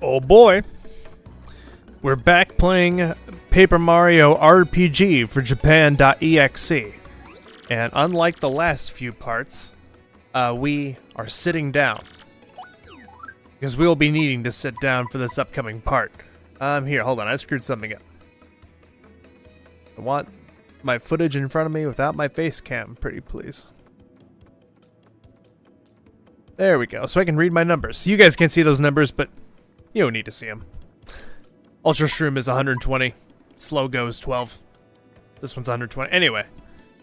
Oh boy. We're back playing Paper Mario RPG for JPN.EXE. And unlike the last few parts, we are sitting down. Because we'll be needing to sit down for this upcoming part. Here, hold on, I screwed something up. I want my footage in front of me without my face cam, pretty please. There we go, so I can read my numbers. You guys can't see those numbers, but you don't need to see them. Ultra Shroom is 120. Slow Go is 12. This one's 120. Anyway,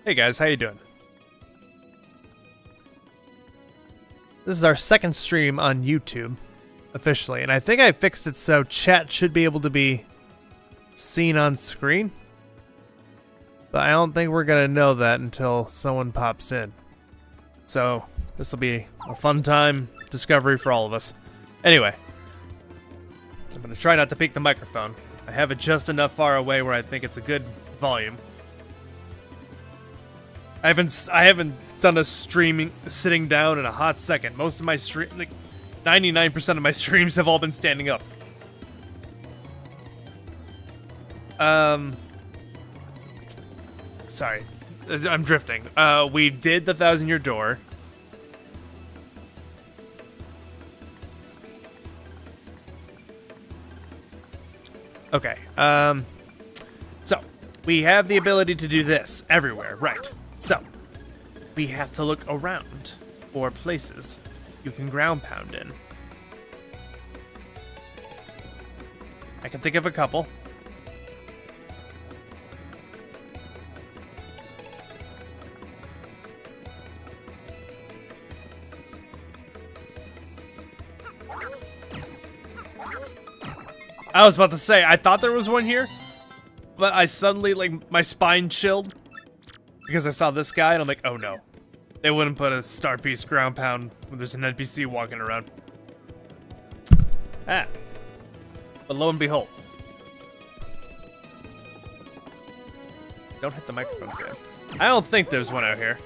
hey guys, how you doing? This is our second stream on YouTube, officially, and I think I fixed it so chat should be able to be seen on screen. But I don't think we're gonna know that until someone pops in. So, this will be a fun time discovery for all of us. Anyway, I'm gonna try not to peek the microphone. I have it just enough far away where I think it's a good volume. I haven't done a streaming sitting down in a hot second. Most of my stream, like 99% of my streams have all been standing up. Sorry, I'm drifting. We did the 1,000-year door. Okay, so, we have the ability to do this everywhere, right? So, we have to look around for places you can ground pound in. I can think of a couple. I was about to say, I thought there was one here, but I suddenly, like, my spine chilled because I saw this guy, and I'm like, oh no. They wouldn't put a star piece ground pound when there's an NPC walking around. Ah. But lo and behold. Don't hit the microphone, Sam. I don't think there's one out here.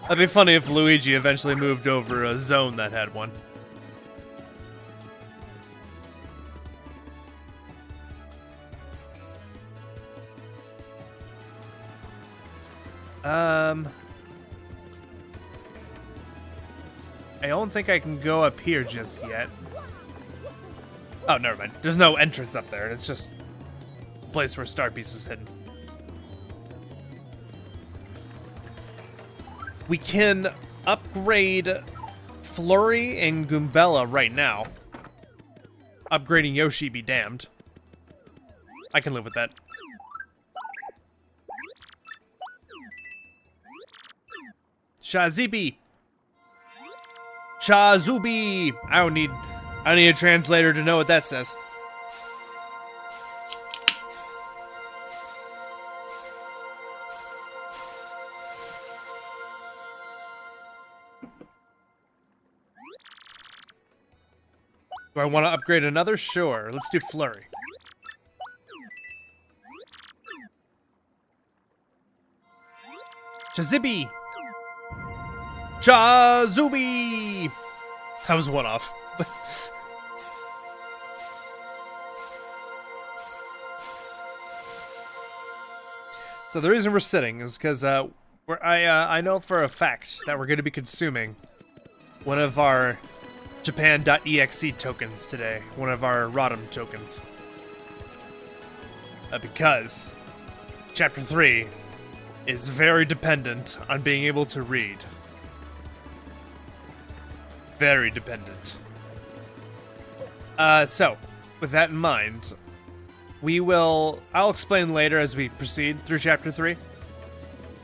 That'd be funny if Luigi eventually moved over a zone that had one. I don't think I can go up here just yet. Oh, never mind. There's no entrance up there. It's just a place where Star Piece is hidden. We can upgrade Flurry and Goombella right now. Upgrading Yoshi be damned. I can live with that. Shazibi. Shazubi. I don't need a translator to know what that says. Do I want to upgrade another? Sure. Let's do Flurry. Shazibi. Shazubi! That was one off. So the reason we're sitting is because I know for a fact that we're going to be consuming one of our Japan.EXE tokens today. One of our Rodham tokens. Because Chapter 3 is very dependent on being able to read. Very dependent. So, with that in mind, I'll explain later as we proceed through Chapter 3.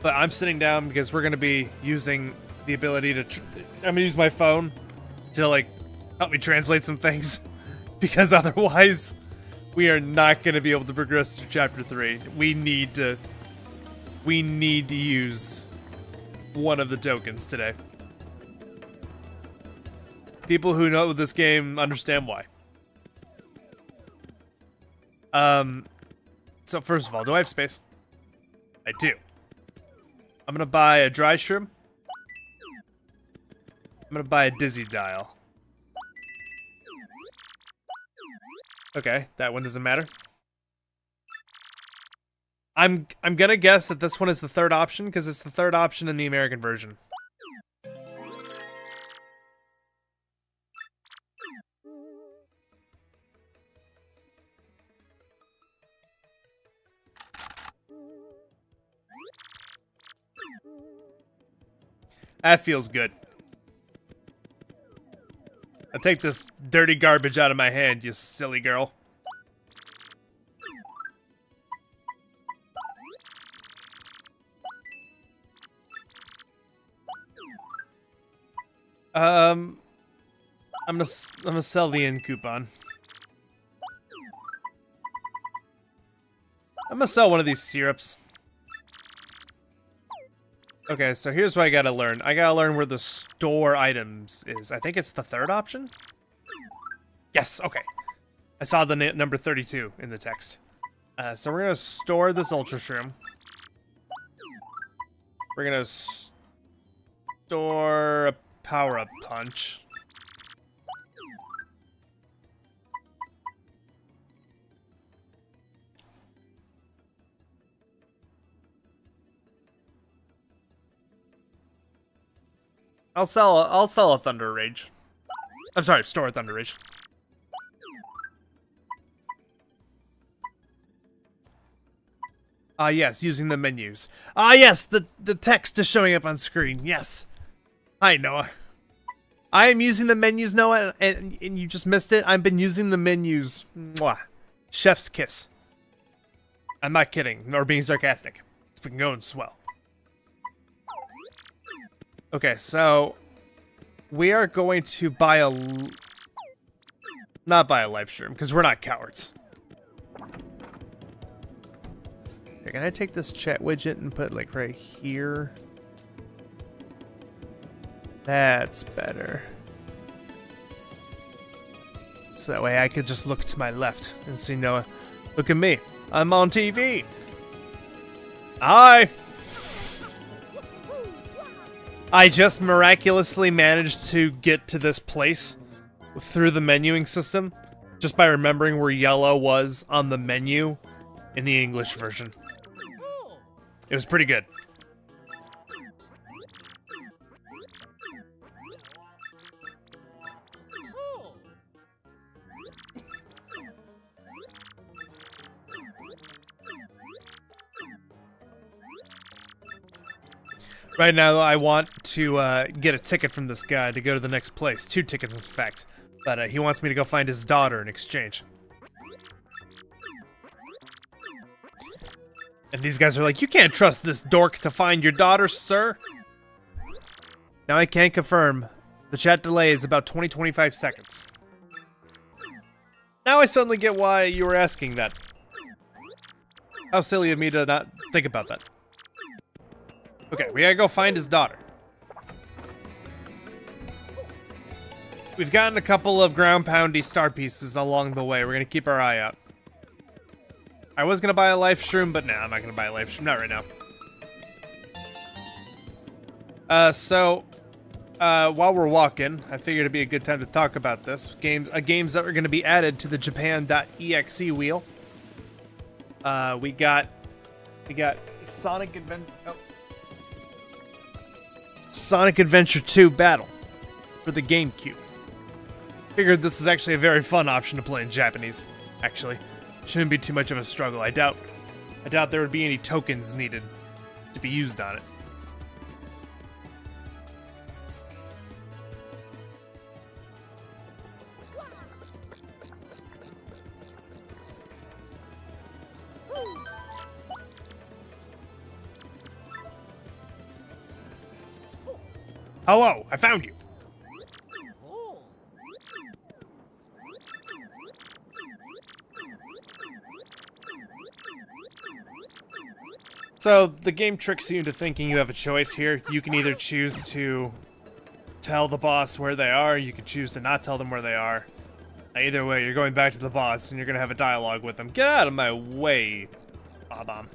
But I'm sitting down because we're going to be using the ability to, I'm going to use my phone to, like, help me translate some things. Because otherwise, we are not going to be able to progress through Chapter 3. We need to use one of the tokens today. People who know this game understand why. So first of all, do I have space? I do. I'm gonna buy a dry shroom. I'm gonna buy a dizzy dial. Okay, that one doesn't matter. I'm gonna guess that this one is the third option because it's the third option in the American version. That feels good. I'll take this dirty garbage out of my hand, you silly girl. I'm gonna sell the in coupon. I'm gonna sell one of these syrups. Okay, so here's what I gotta learn. I gotta learn where the store items is. I think it's the third option? Yes, okay. I saw the number 32 in the text. So we're gonna store this Ultra Shroom. We're gonna store a power-up punch. I'll sell a Thunder Rage. I'm sorry, store a Thunder Rage. Yes, using the menus. Yes, the text is showing up on screen. Yes. Hi, Noah. I am using the menus, Noah, and you just missed it. I've been using the menus. Mwah. Chef's kiss. I'm not kidding, nor being sarcastic. It's been going swell. Okay, so we are going to buy not buy a life stream, because we're not cowards. Okay, can I take this chat widget and put it, like, right here? That's better. So that way I could just look to my left and see Noah. Look at me. I'm on TV. Hi. I just miraculously managed to get to this place through the menuing system just by remembering where yellow was on the menu in the English version. It was pretty good. Right now, I want to get a ticket from this guy to go to the next place. 2 tickets, in fact. But he wants me to go find his daughter in exchange. And these guys are like, you can't trust this dork to find your daughter, sir. Now I can confirm. The chat delay is about 20-25 seconds. Now I suddenly get why you were asking that. How silly of me to not think about that. Okay, we gotta go find his daughter. We've gotten a couple of ground poundy star pieces along the way. We're gonna keep our eye out. I was gonna buy a life shroom, but nah, I'm not gonna buy a life shroom. Not right now. While we're walking, I figured it'd be a good time to talk about this. Games that are gonna be added to the JPN.EXE wheel. We got Sonic Adventure. Oh. Sonic Adventure 2 Battle for the GameCube. Figured this is actually a very fun option to play in Japanese. Actually, shouldn't be too much of a struggle. I doubt there would be any tokens needed to be used on it. Hello, I found you. So, the game tricks you into thinking you have a choice here. You can either choose to tell the boss where they are, you can choose to not tell them where they are. Either way, you're going back to the boss and you're gonna have a dialogue with them. Get out of my way, Bob-omb.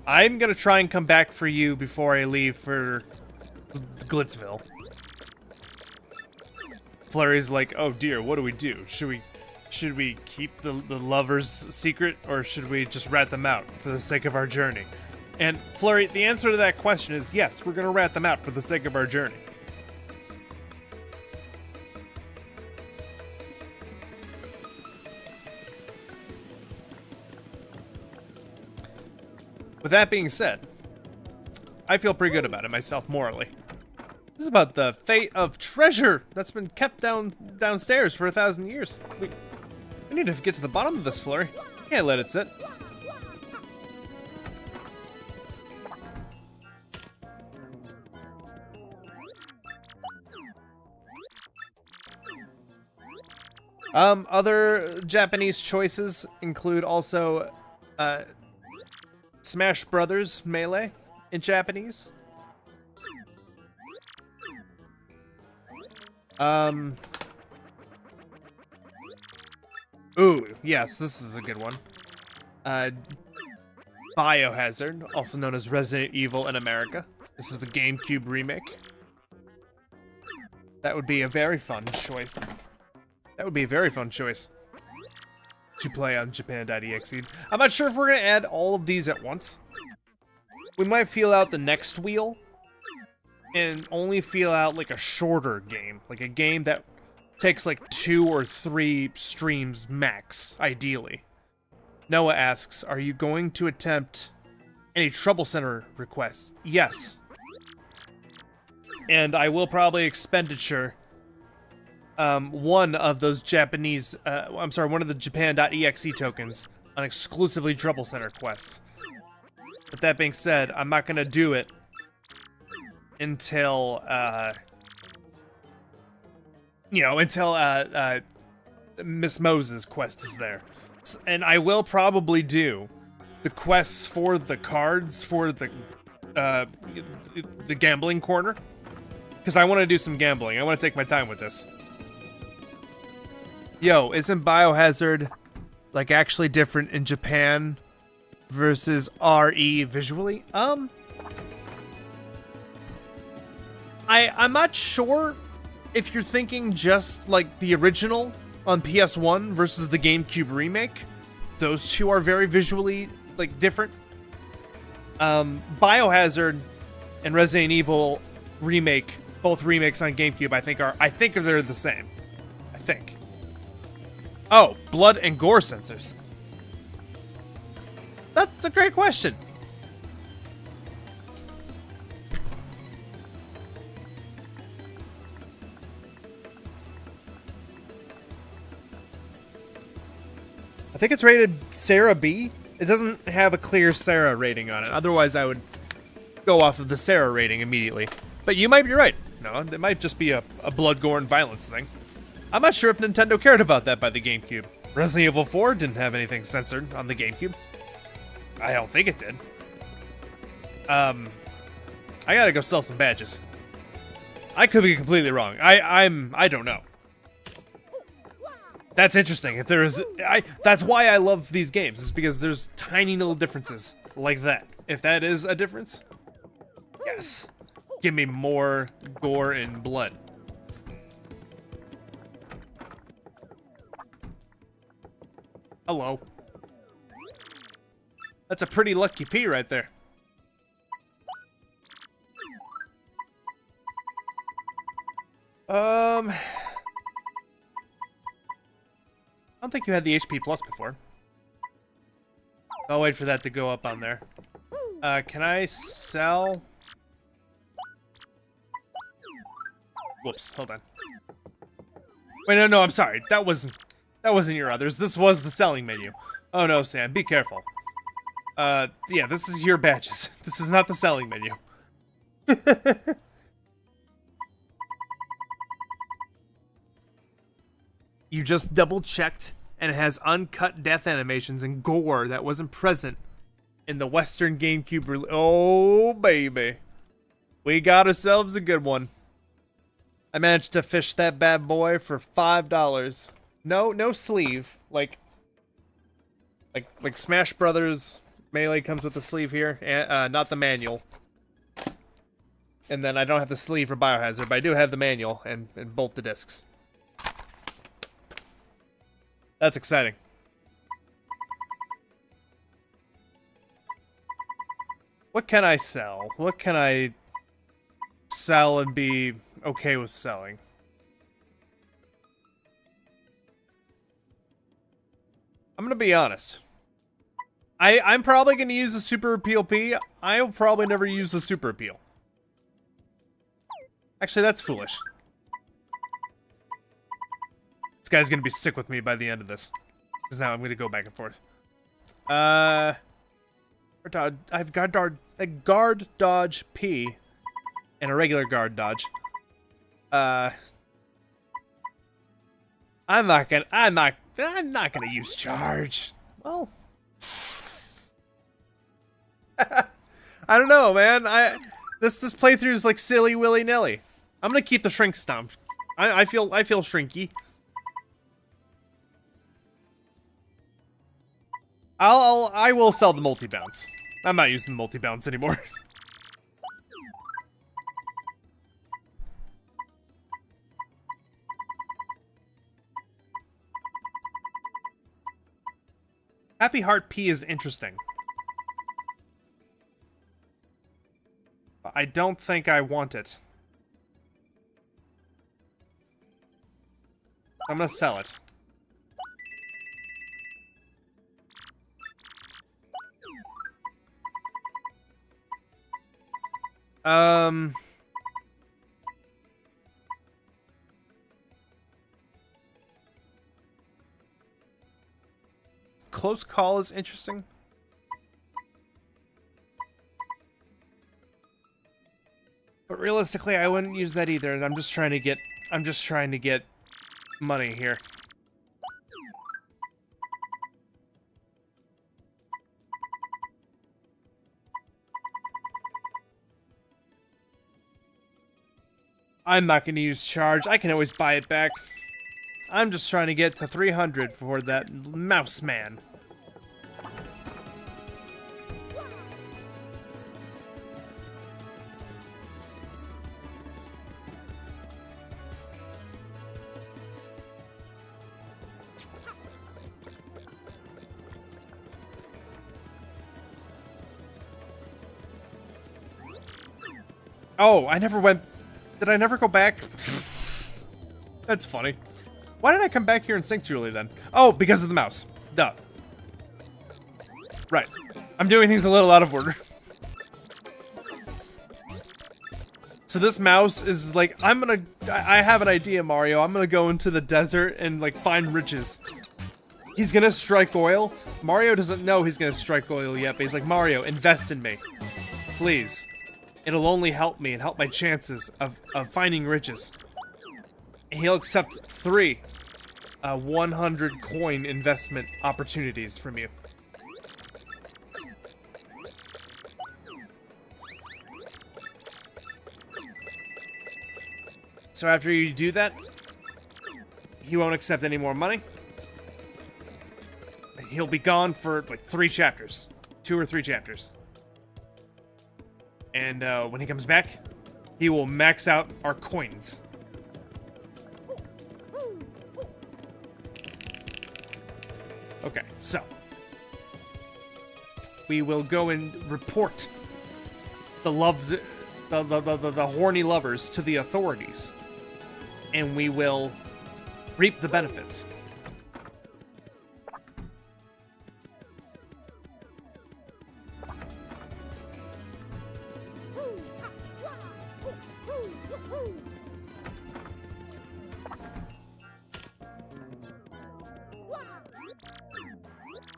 I'm gonna try and come back for you before I leave for Glitzville. Flurry's like, oh dear, what do we do? Should should we keep the lovers secret, or should we just rat them out for the sake of our journey? And Flurry, the answer to that question is yes, we're gonna rat them out for the sake of our journey. With that being said, I feel pretty good about it myself morally. This is about the fate of treasure that's been kept downstairs for 1,000 years. We need to get to the bottom of this, Flurry. Can't let it sit. Other Japanese choices include also Smash Brothers Melee in Japanese. Ooh, yes, this is a good one. Biohazard, also known as Resident Evil in America. This is the GameCube remake. That would be a very fun choice. That would be a very fun choice to play on JPN.EXE. I'm not sure if we're gonna add all of these at once. We might feel out the next wheel and only feel out like a shorter game, like a game that takes like 2 or 3 streams max, ideally. Noah asks, are you going to attempt any Trouble Center requests? Yes. And I will probably expenditure one of those Japanese, one of the Japan.exe tokens on exclusively Trouble Center quests. But that being said, I'm not gonna do it until, Miss Moses' quest is there. And I will probably do the quests for the cards for the gambling corner. Because I want to do some gambling. I want to take my time with this. Yo, isn't Biohazard, like, actually different in Japan versus RE visually? I'm not sure if you're thinking just, like, the original on PS1 versus the GameCube remake. Those two are very visually, like, different. Biohazard and Resident Evil remake, both remakes on GameCube, I think they're the same. I think. Oh, blood and gore sensors. That's a great question. I think it's rated Sarah B. It doesn't have a clear Sarah rating on it. Otherwise, I would go off of the Sarah rating immediately. But you might be right. No, it might just be a blood, gore, and violence thing. I'm not sure if Nintendo cared about that by the GameCube. Resident Evil 4 didn't have anything censored on the GameCube. I don't think it did. I gotta go sell some badges. I could be completely wrong. I don't know. That's interesting. If there is, that's why I love these games, is because there's tiny little differences like that. If that is a difference, yes. Give me more gore and blood. Hello. That's a pretty lucky pea right there. I don't think you had the HP plus before. I'll wait for that to go up on there. Can I sell? Whoops, hold on. Wait, no, I'm sorry. That wasn't your others. This was the selling menu. Oh no, Sam, be careful. Yeah, this is your badges. This is not the selling menu. You just double-checked, and it has uncut death animations and gore that wasn't present in the Western GameCube release. Oh, baby. We got ourselves a good one. I managed to fish that bad boy for $5. No sleeve. Like Smash Brothers Melee comes with the sleeve here, and, not the manual. And then I don't have the sleeve for Biohazard, but I do have the manual and both the discs. That's exciting. What can I sell? What can I sell and be okay with selling? I'm gonna be honest. I'm probably gonna use the Super Appeal P. I'll probably never use the Super Appeal. Actually, that's foolish. This guy's gonna be sick with me by the end of this. Because now I'm gonna go back and forth. I've got a guard dodge P and a regular guard dodge. I'm not gonna use charge. Well, I don't know, man. This playthrough is like silly willy nilly. I'm gonna keep the shrink stomp. I feel shrinky. I will sell the multi bounce. I'm not using the multi bounce anymore. Happy Heart P is interesting. I don't think I want it. I'm gonna sell it. Close call is interesting. But realistically, I wouldn't use that either. I'm just trying to get money here. I'm not going to use charge. I can always buy it back. I'm just trying to get to 300 for that mouse man. Oh, I never went... Did I never go back? That's funny. Why did I come back here and sync Julie then? Oh, because of the mouse. Duh. Right. I'm doing things a little out of order. So this mouse is like, I have an idea, Mario. I'm gonna go into the desert and like find riches. He's gonna strike oil. Mario doesn't know he's gonna strike oil yet, but he's like, Mario, invest in me. Please. It'll only help me and help my chances of finding riches. And he'll accept 3 100 coin investment opportunities from you. So after you do that, he won't accept any more money. He'll be gone for like 3 chapters. 2 or 3 chapters. And when he comes back, he will max out our coins. Okay, so we will go and report the horny lovers to the authorities, and we will reap the benefits.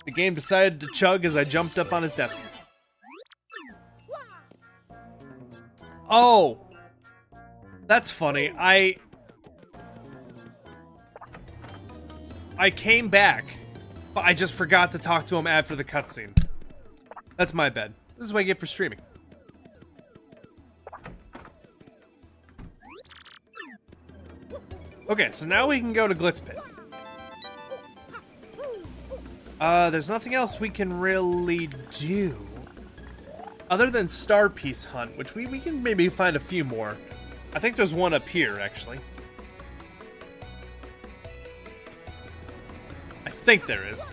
The game decided to chug as I jumped up on his desk. Oh! That's funny. I came back, but I just forgot to talk to him after the cutscene. That's my bad. This is what I get for streaming. Okay, so now we can go to Glitz Pit. There's nothing else we can really do. Other than Star Piece Hunt, which we can maybe find a few more. I think there's one up here, actually. I think there is.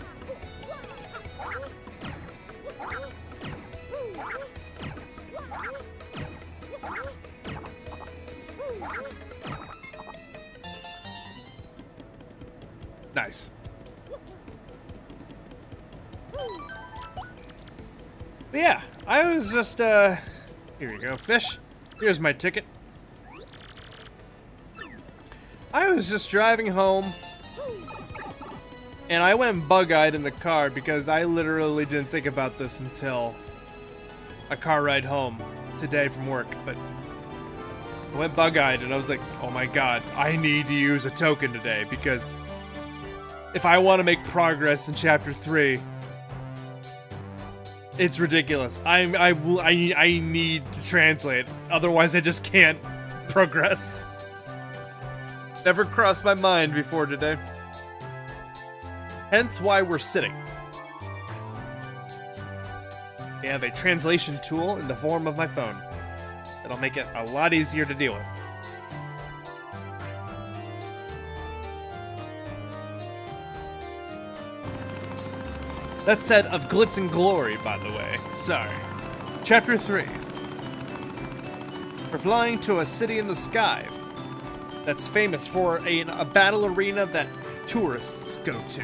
Nice. But yeah, I was just, here you go, fish. Here's my ticket. I was just driving home, and I went bug-eyed in the car because I literally didn't think about this until a car ride home today from work, but I went bug-eyed and I was like, oh my god, I need to use a token today because if I want to make progress in Chapter 3, it's ridiculous. I need to translate, otherwise I just can't progress. Never crossed my mind before today. Hence why we're sitting. I have a translation tool in the form of my phone. It'll make it a lot easier to deal with. That said, of glitz and glory, by the way. Sorry. Chapter 3. We're flying to a city in the sky that's famous for a battle arena that tourists go to.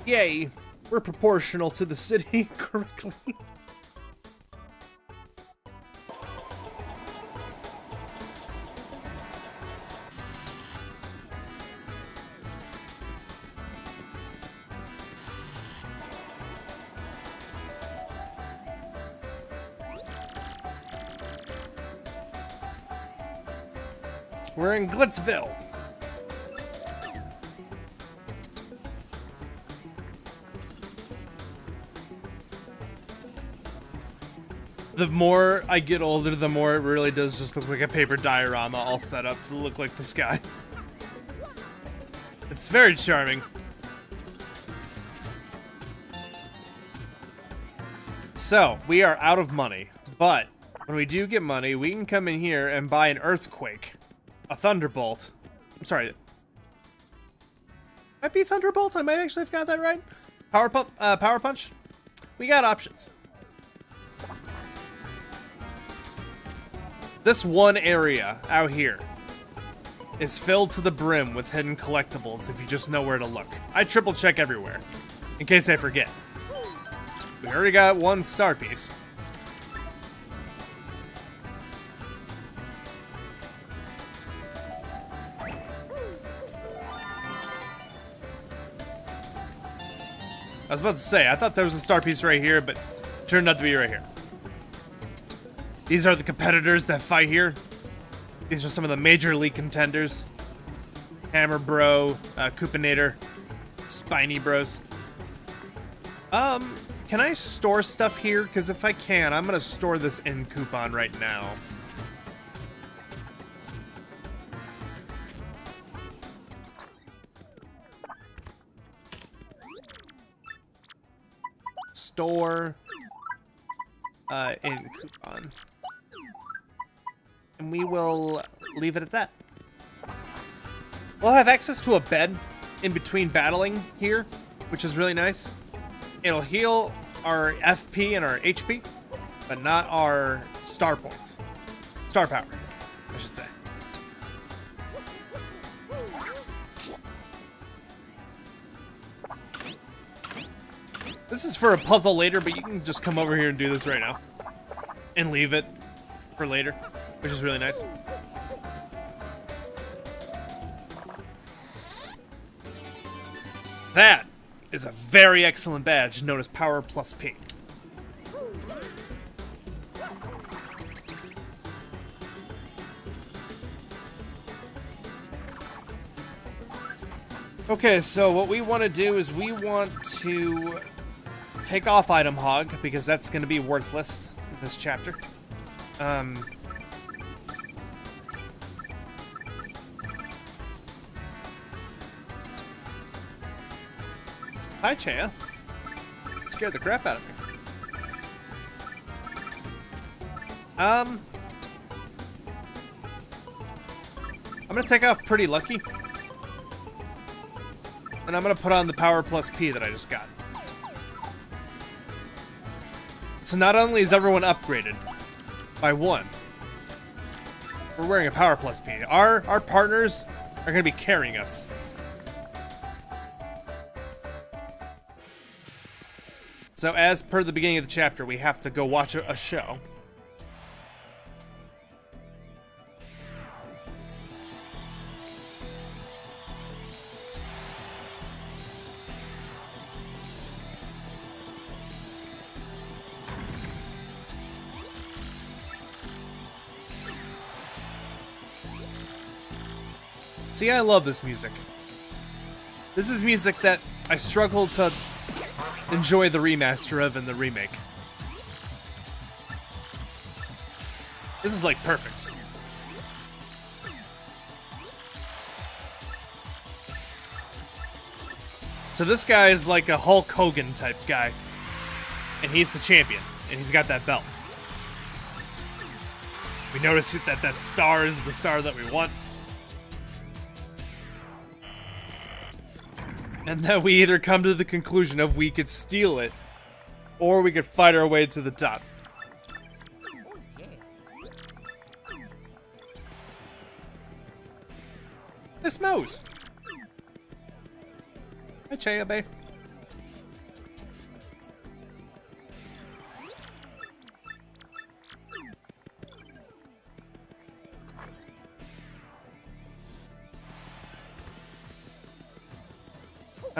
Yay, we're proportional to the city correctly. We're in Glitzville. The more I get older, the more it really does just look like a paper diorama all set up to look like the sky. It's very charming. So, we are out of money, but when we do get money, we can come in here and buy an earthquake, a thunderbolt. I'm sorry. Might be thunderbolt? I might actually have got that right. Power punch. We got options. This one area out here is filled to the brim with hidden collectibles if you just know where to look. I triple check everywhere, in case I forget. We already got one star piece. I was about to say, I thought there was a star piece right here, but it turned out to be right here. These are the competitors that fight here. These are some of the major league contenders. Hammer Bro, Coupinator, Spiny Bros. Can I store stuff here? Because if I can, I'm gonna store this in coupon right now. Store in coupon. And we will leave it at that. We'll have access to a bed in between battling here, which is really nice. It'll heal our FP and our HP, but not our star points. Star power, I should say. This is for a puzzle later, but you can just come over here and do this right now. And leave it for later, which is really nice. That is a very excellent badge known as Power Plus P. Okay, so what we want to do is we want to take off Item Hog, because that's going to be worthless in this chapter. Hi, Chaya. Scared the crap out of me. I'm gonna take off Pretty Lucky. And I'm gonna put on the Power Plus P that I just got. So not only is everyone upgraded by 1, we're wearing a Power Plus P. Our partners are gonna be carrying us. So as per the beginning of the chapter, we have to go watch a show. See, I love this music. This is music that I struggle to enjoy the remaster of and the remake. This is like perfect. So this guy is like a Hulk Hogan type guy. And he's the champion. And he's got that belt. We notice that that star is the star that we want. And then we either come to the conclusion of we could steal it, or we could fight our way to the top. Miss Mose! Hi, Chaya Bay.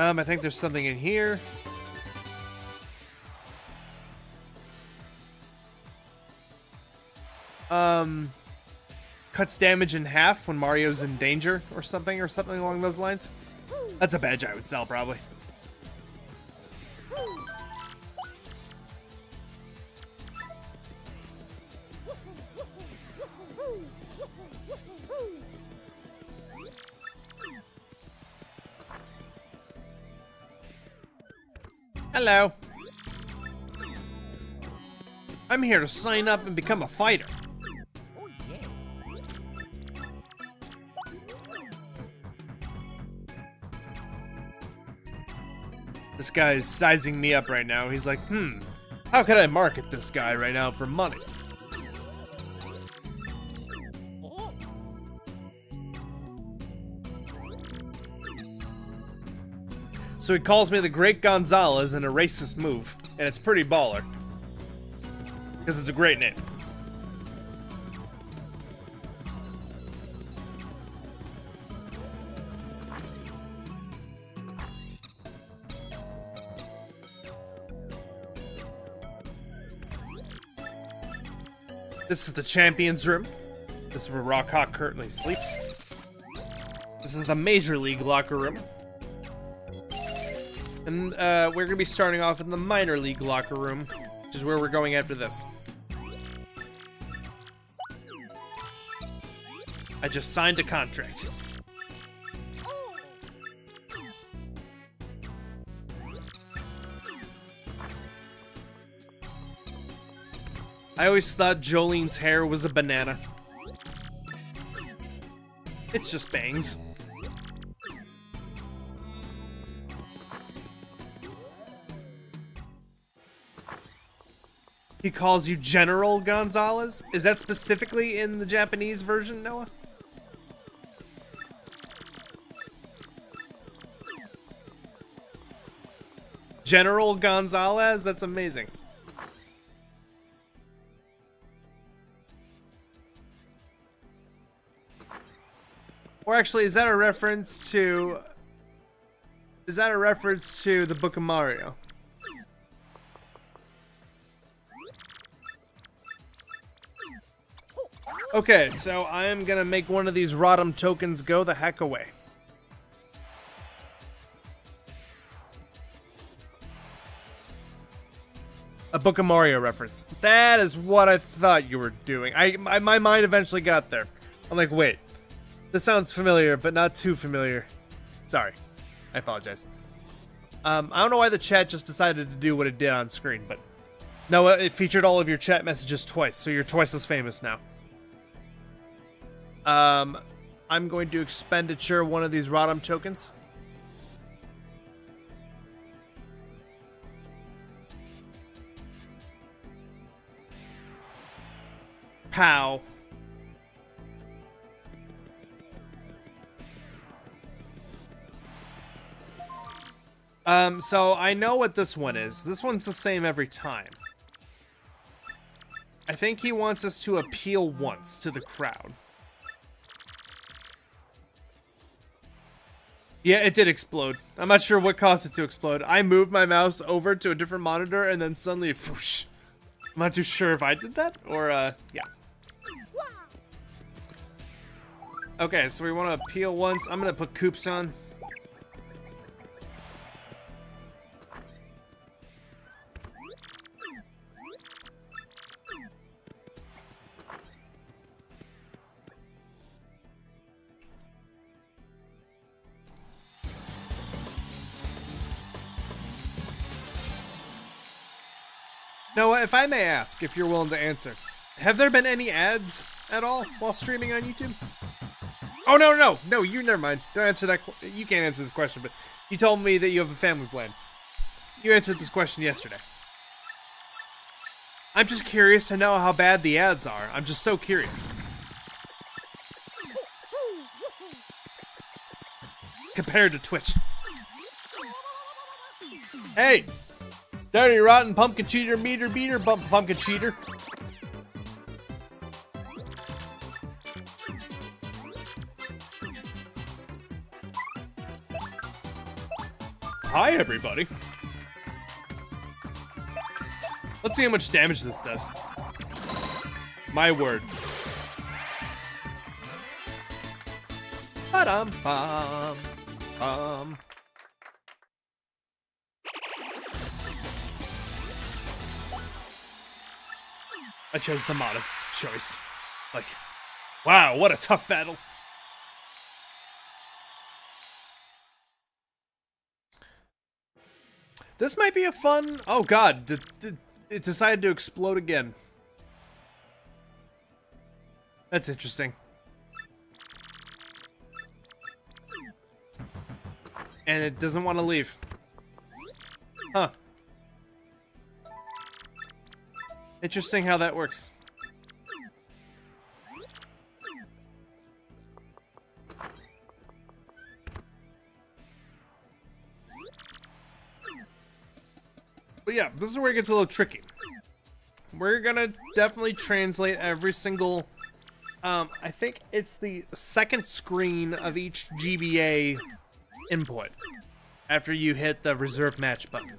I think there's something in here. Cuts damage in half when Mario's in danger or something along those lines. That's a badge I would sell, probably. Hello. I'm here to sign up and become a fighter. This guy is sizing me up right now. He's like, how could I market this guy right now for money? So he calls me the Great Gonzalez in a racist move, and it's pretty baller. Because it's a great name. This is the Champions Room. This is where Rockhawk currently sleeps. This is the Major League Locker Room. And we're going to be starting off in the Minor League Locker Room, which is where we're going after this. I just signed a contract. I always thought Jolene's hair was a banana. It's just bangs. He calls you General Gonzalez? Is that specifically in the Japanese version, Noah? General Gonzalez? That's amazing. Or actually, is that a reference to... Is that a reference to the Book of Mario? Okay, so I am gonna make one of these Rodham tokens go the heck away. A Book of Mario reference. That is what I thought you were doing. My mind eventually got there. I'm like, wait. This sounds familiar, but not too familiar. Sorry. I apologize. I don't know why the chat just decided to do what it did on screen, but... No, it featured all of your chat messages twice, so you're twice as famous now. I'm going to expenditure one of these Rodham tokens. Pow. So I know what this one is. This one's the same every time. I think he wants us to appeal once to the crowd. Yeah, it did explode. I'm not sure what caused it to explode. I moved my mouse over to a different monitor and then suddenly, whoosh. I'm not too sure if I did that or, yeah. Okay, so we want to appeal once. I'm going to put Coops on. Noah, if I may ask, if you're willing to answer, have there been any ads at all while streaming on YouTube? Oh, no, you never mind. Don't answer that. You can't answer this question, but you told me that you have a family plan. You answered this question yesterday. I'm just curious to know how bad the ads are. I'm just so curious. Compared to Twitch. Hey! Dirty, rotten, pumpkin cheater, meter beater, pumpkin cheater. Hi, everybody. Let's see how much damage this does. My word. Ba-dum-bum-bum. I chose the modest choice. Like, wow, what a tough battle. This might be a fun... Oh god, it decided to explode again. That's interesting. And it doesn't want to leave. Huh. Interesting how that works. But yeah, this is where it gets a little tricky. We're gonna definitely translate every single... I think it's the second screen of each GBA input after you hit the reserve match button.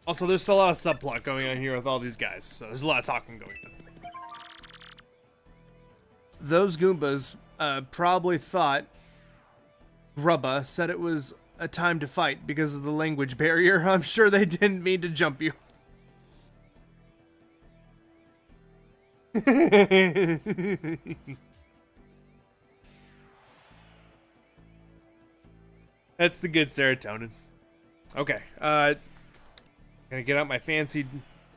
Also, there's still a lot of subplot going on here with all these guys, so there's a lot of talking going on. Those Goombas probably thought Grubba said it was a time to fight because of the language barrier. I'm sure they didn't mean to jump you. That's the good serotonin. Okay, gonna get out my fancy,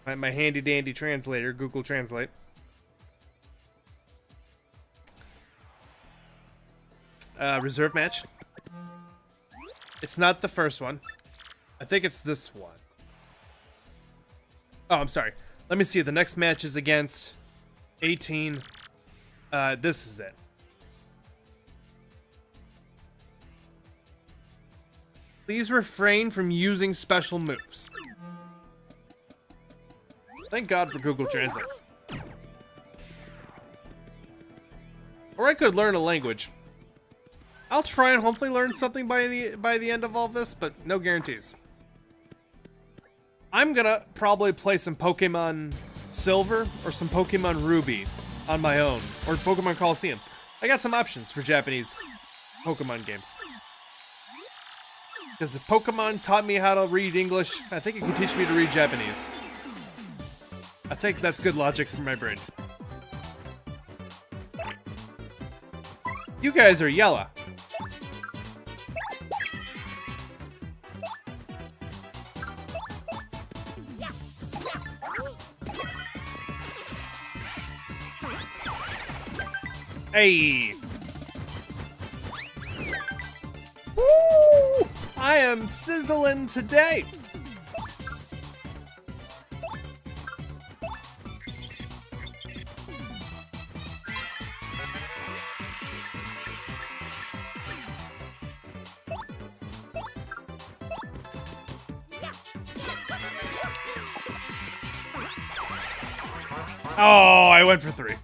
my handy dandy translator, Google Translate. Reserve match. It's not the first one. I think it's this one. Oh, I'm sorry. Let me see. The next match is against 18. This is it. Please refrain from using special moves. Thank God for Google Translate. Or I could learn a language. I'll try and hopefully learn something by the end of all this, but no guarantees. I'm gonna probably play some Pokemon Silver or some Pokemon Ruby on my own, or Pokemon Coliseum. I got some options for Japanese Pokemon games. Because if Pokemon taught me how to read English, I think it could teach me to read Japanese. I think that's good logic for my brain. You guys are yellow. Hey! Woo! I am sizzling today! Oh, I went for 3.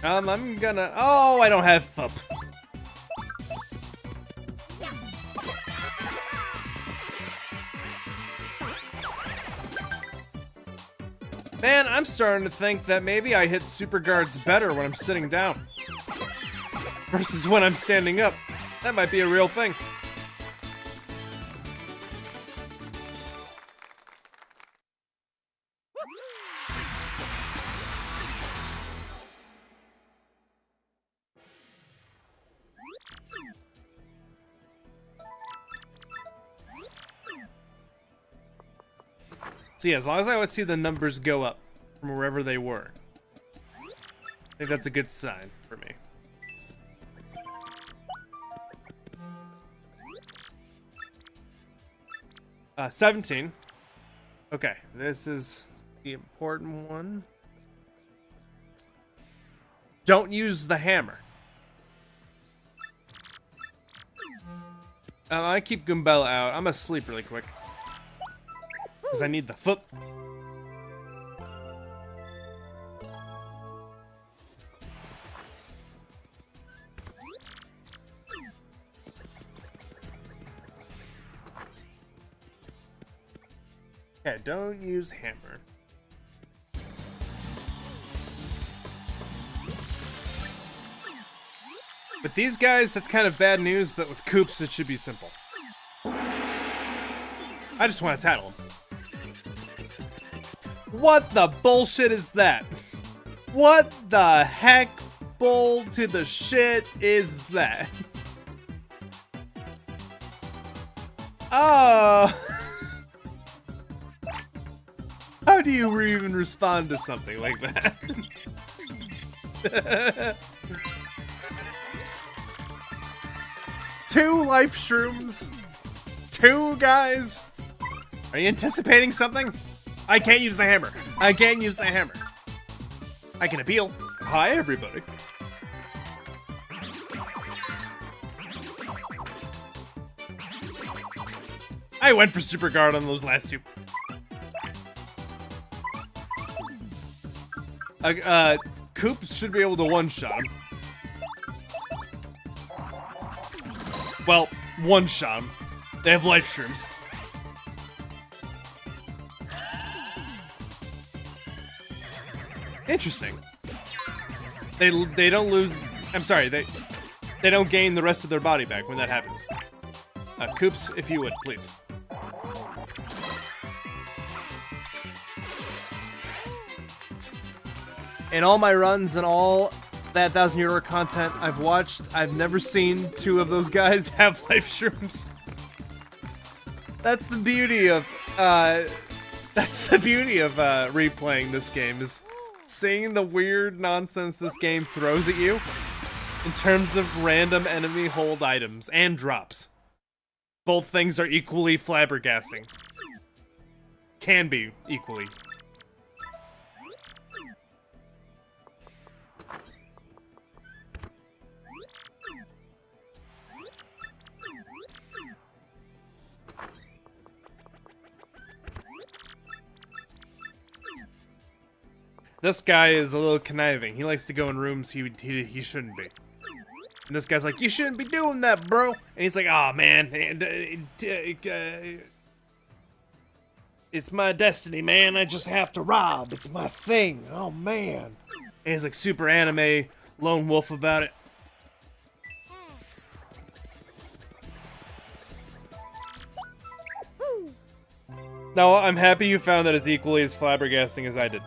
I'm gonna... Oh, I don't have FUP. Man, I'm starting to think that maybe I hit super guards better when I'm sitting down versus when I'm standing up. That might be a real thing. So yeah, as long as I always see the numbers go up from wherever they were, I think that's a good sign for me. Uh, 17. Okay, this is the important one. Don't use the hammer. I keep Goombella out. I'm gonna sleep really quick. Because I need the FUP. Okay, don't use hammer. With these guys, that's kind of bad news, but with Koops, it should be simple. I just want to tattle him. What the bullshit is that? What the heck bull to the shit is that? Oh. How do you even respond to something like that? 2 life shrooms? 2 guys? Are you anticipating something? I can't use the hammer. I can't use the hammer. I can appeal. Hi, everybody. I went for super guard on those last 2. Koops should be able to one-shot him. Well, one-shot him. They have life shrooms. Interesting. They don't lose... I'm sorry, they don't gain the rest of their body back when that happens. Koops, if you would, please. In all my runs and all that 1,000 Year Door content I've watched, I've never seen 2 of those guys have life shrooms. That's the beauty of replaying this game, is seeing the weird nonsense this game throws at you in terms of random enemy hold items and drops. Both things are equally flabbergasting. Can be equally. This guy is a little conniving. He likes to go in rooms he shouldn't be. And this guy's like, you shouldn't be doing that, bro. And he's like, oh, man. It's my destiny, man. I just have to rob. It's my thing. Oh, man. And he's like super anime lone wolf about it. No, I'm happy you found that as equally as flabbergasting as I did.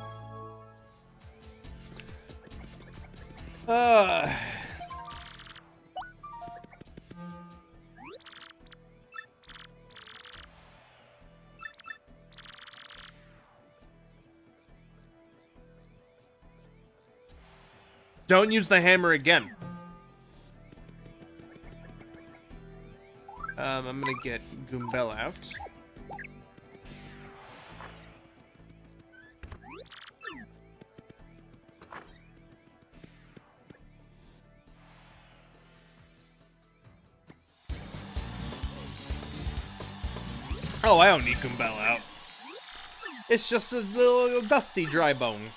Don't use the hammer again. I'm gonna get Goombella out. Oh, I don't need Goombella out. It's just a little dusty dry bone.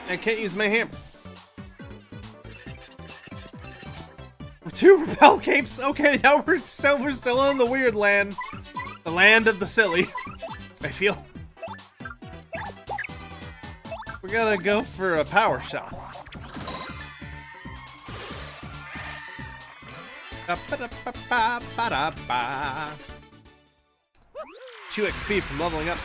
I can't use my hammer. 2 repel capes? Okay, now we're still in the weird land. The land of the silly, I feel. We're gonna go for a power shot. 2 XP from leveling up.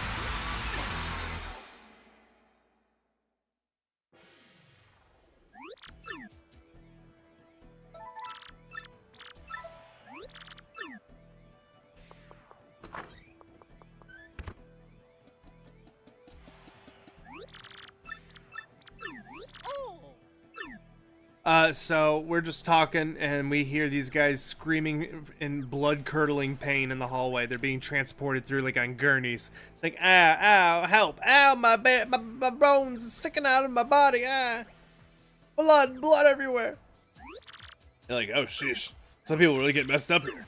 So we're just talking and we hear these guys screaming in blood-curdling pain in the hallway. They're being transported through like on gurneys. It's like, ow, ow, help, ow, my bones is sticking out of my body, ah. Blood everywhere. You're like, oh, sheesh. Some people really get messed up here.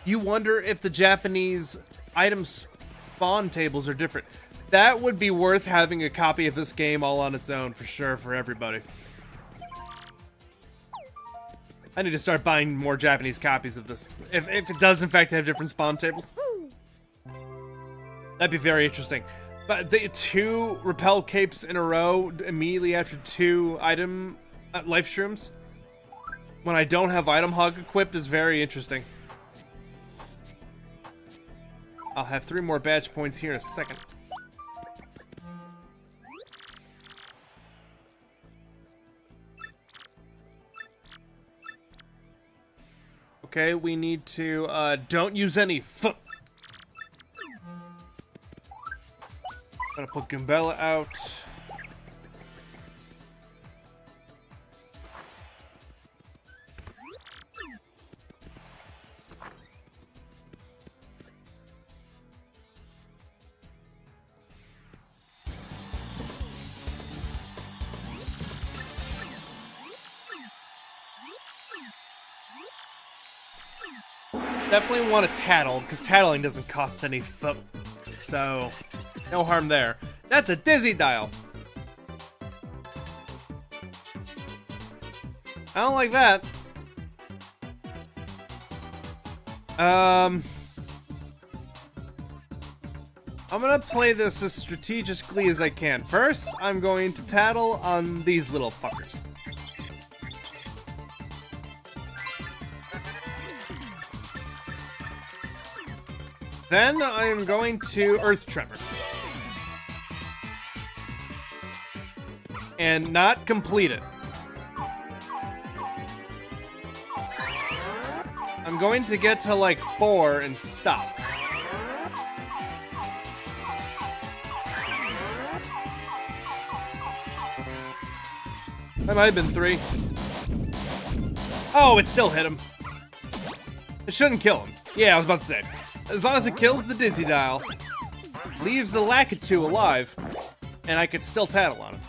You wonder if the Japanese item spawn tables are different. That would be worth having a copy of this game all on its own, for sure, for everybody. I need to start buying more Japanese copies of this. If it does, in fact, have different spawn tables. That'd be very interesting. But the 2 repel capes in a row immediately after 2 item life shrooms, when I don't have item hog equipped, is very interesting. I'll have 3 more badge points here in a second. Okay, we need to, don't use any foot. Gonna put Goombella out. Definitely want to tattle, because tattling doesn't cost any foot. So, no harm there. That's a dizzy dial. I don't like that. I'm gonna play this as strategically as I can. First, I'm going to tattle on these little fuckers. Then I am going to Earth Tremor. And not complete it. I'm going to get to like 4 and stop. That might have been 3. Oh, it still hit him. It shouldn't kill him. Yeah, I was about to say. As long as it kills the Dizzy Dial, leaves the Lakitu alive, and I could still tattle on him.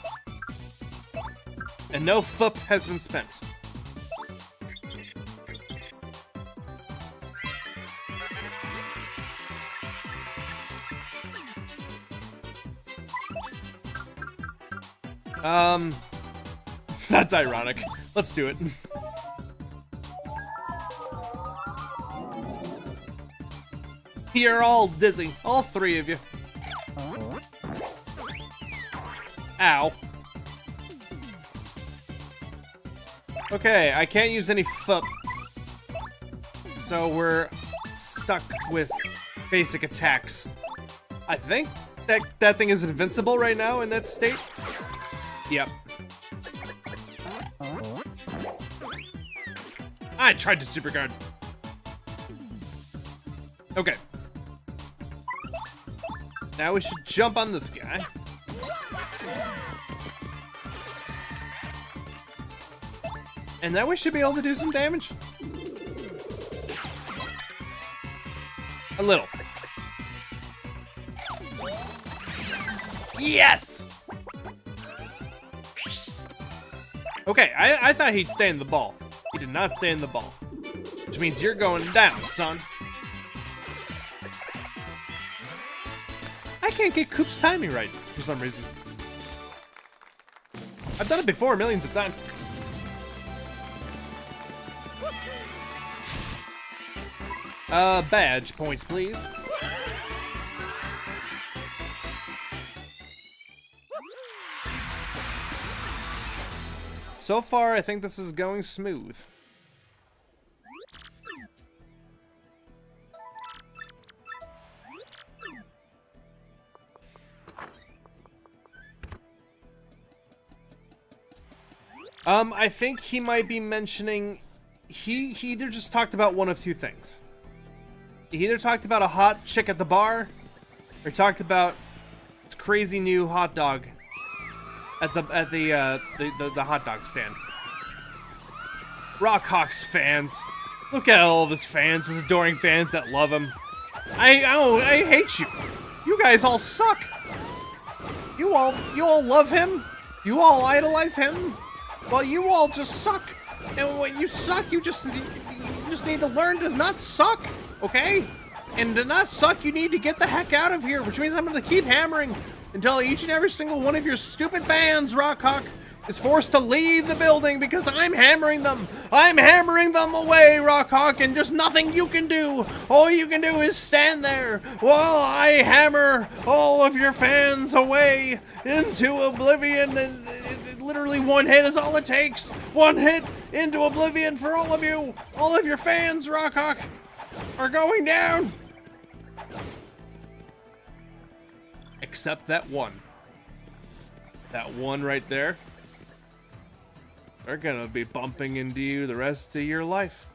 And no FUP has been spent. That's ironic. Let's do it. You're all dizzy. All three of you. Ow. Okay, I can't use any FUP. So we're stuck with basic attacks. I think that thing is invincible right now in that state. Yep. I tried to super guard. Okay. Now we should jump on this guy. And now we should be able to do some damage. A little. Yes! Okay, I thought he'd stay in the ball. He did not stay in the ball. Which means you're going down, son. I can't get Coop's timing right for some reason. I've done it before millions of times. Badge points, please. So far, I think this is going smooth. I think he might be mentioning... He either just talked about one of two things. He either talked about a hot chick at the bar, or talked about this crazy new hot dog at the hot dog stand. Rockhawk's fans. Look at all of his fans, his adoring fans that love him. I hate you. You guys all suck. You all love him. You all idolize him. Well, you all just suck. And when you suck, you just need to learn to not suck, okay? And to not suck, you need to get the heck out of here, which means I'm gonna keep hammering until each and every single one of your stupid fans, Rockhawk, is forced to leave the building because I'm hammering them. I'm hammering them away, Rockhawk, and there's nothing you can do. All you can do is stand there while I hammer all of your fans away into oblivion. And literally one hit is all it takes. One hit into oblivion for all of you. All of your fans, Rockhawk, are going down. Except that one. That one right there. They're gonna be bumping into you the rest of your life.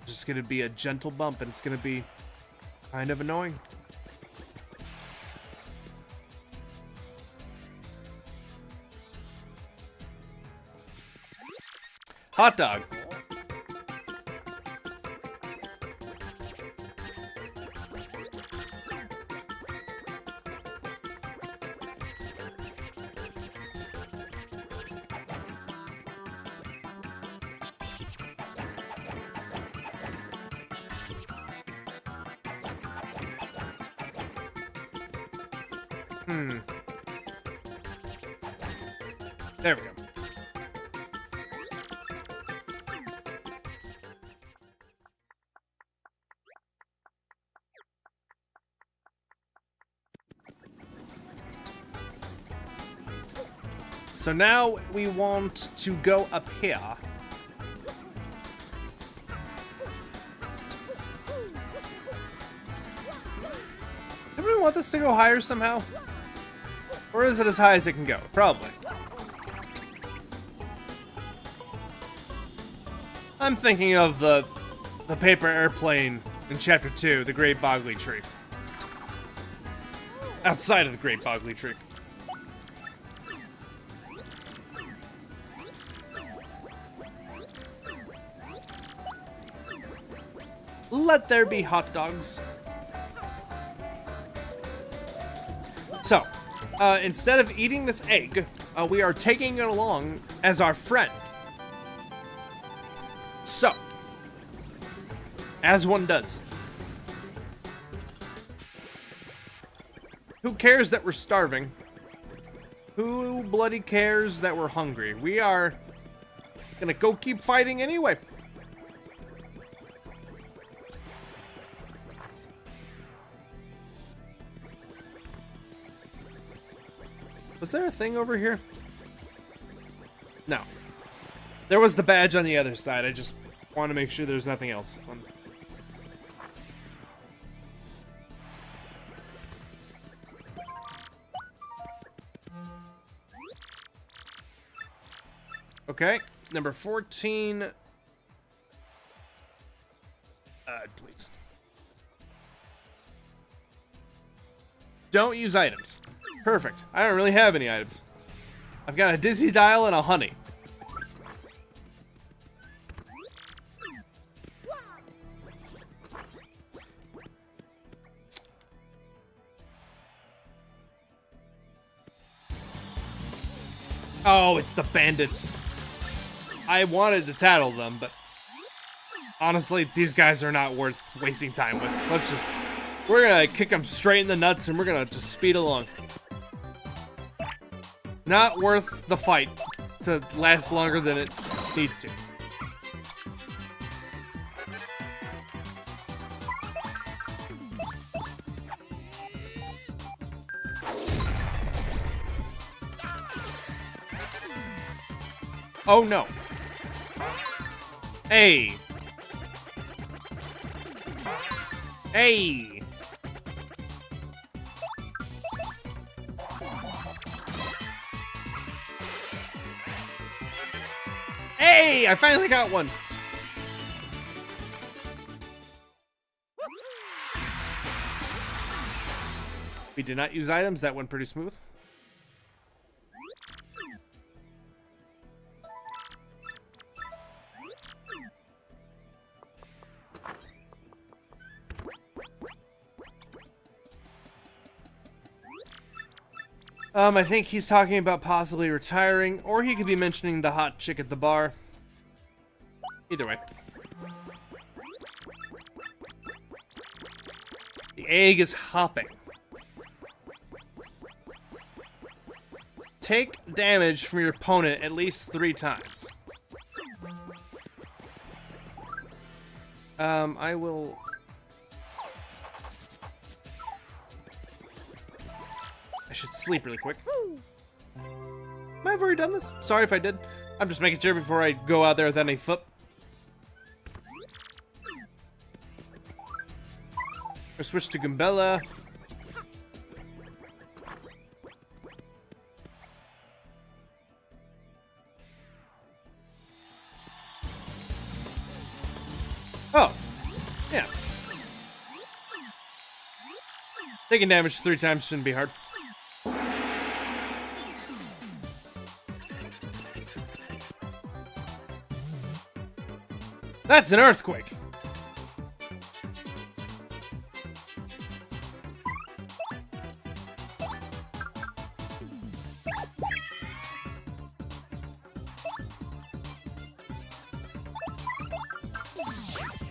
Just gonna be a gentle bump, and it's gonna be kind of annoying. Hot dog. There we go. So now we want to go up here. Do we want this to go higher somehow? Or is it as high as it can go? Probably. I'm thinking of the paper airplane in Chapter 2, the Great Boggly Tree. Outside of the Great Boggly Tree. Let there be hot dogs. So, instead of eating this egg, we are taking it along as our friend. So, as one does. Who cares that we're starving? Who bloody cares that we're hungry? We are gonna go keep fighting anyway. Was there a thing over here? No. There was the badge on the other side. I just want to make sure there's nothing else. Okay, number 14. Please. Don't use items. Perfect. I don't really have any items. I've got a dizzy dial and a honey. Oh, it's the bandits. I wanted to tattle them, but honestly, these guys are not worth wasting time with. We're gonna kick them straight in the nuts and we're gonna just speed along. Not worth the fight to last longer than it needs to. Oh no. Hey. Hey. Hey, I finally got one. We did not use items. That went pretty smooth. I think he's talking about possibly retiring, or he could be mentioning the hot chick at the bar. Either way. The egg is hopping. Take damage from your opponent at least 3 times. I will... I should sleep really quick. Might have already done this. Sorry if I did. I'm just making sure before I go out there with any foot. Or switch to Gumbella. Oh, yeah. Taking damage 3 times shouldn't be hard. That's an earthquake.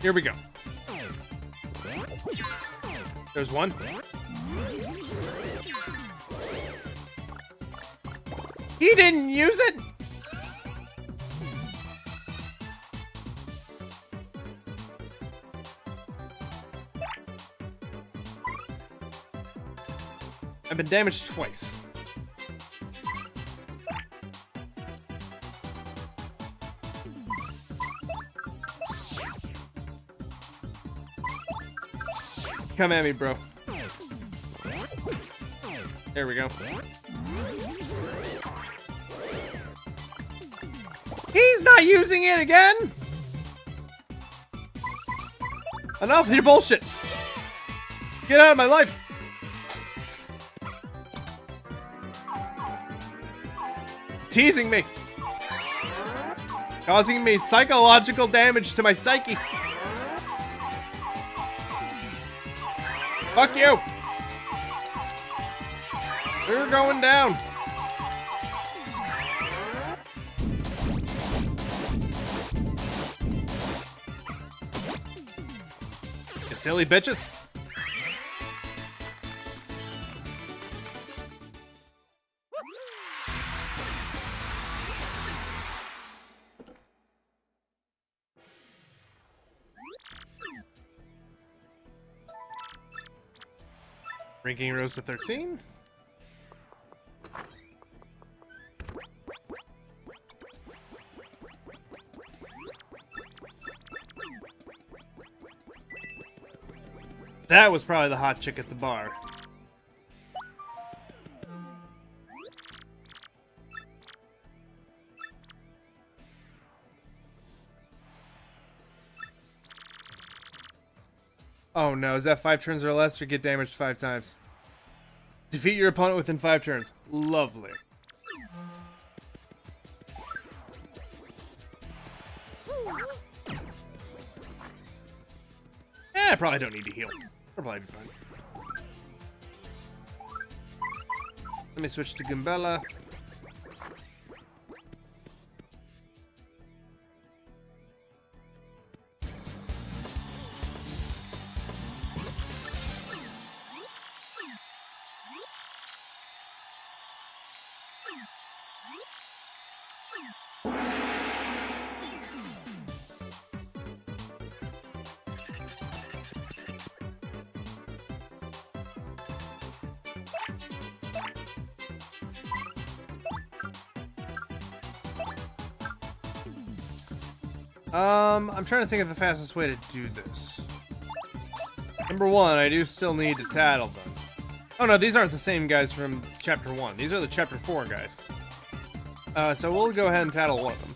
Here we go. There's one. He didn't use it. I've been damaged twice. Come at me, bro. There we go. He's not using it again! Enough with your bullshit! Get out of my life! Teasing me. Causing me psychological damage to my psyche. Fuck you! We're going down. You silly bitches. Ranking rose to 13. That was probably the hot chick at the bar. Oh no, is that 5 turns or less or get damaged 5 times? Defeat your opponent within 5 turns. Lovely. I probably don't need to heal. I'll probably be fine. Let me switch to Goombella. I'm trying to think of the fastest way to do this. Number 1, I do still need to tattle them. Oh no, these aren't the same guys from Chapter 1. These are the Chapter 4 guys. So we'll go ahead and tattle one of them.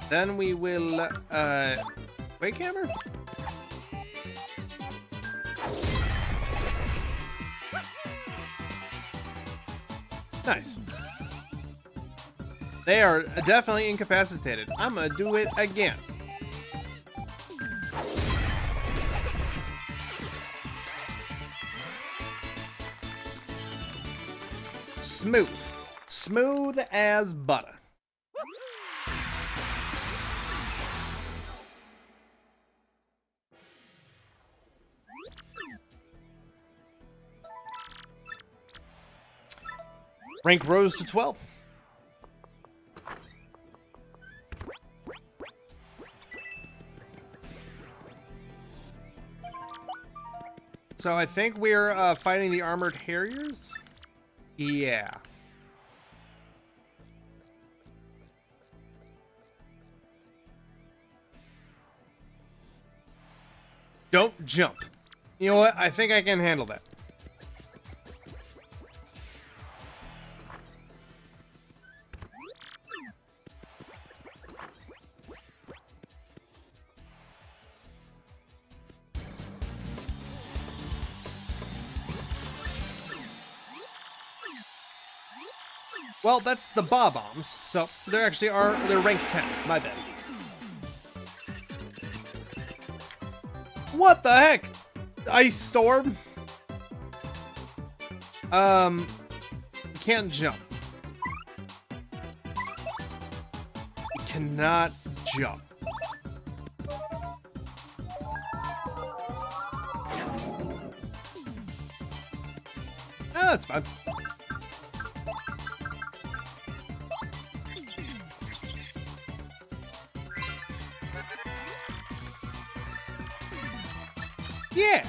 Then we will, wake hammer? Nice. They are definitely incapacitated. I'm gonna do it again. Smooth. Smooth as butter. Rank rose to 12. So I think we're fighting the armored harriers? Yeah. Don't jump. You know what? I think I can handle that. Well, that's the Bob-Ombs, so they're actually they're rank 10, my bad. What the heck? Ice Storm? You can't jump. You cannot jump. Ah, that's fine. Yeah.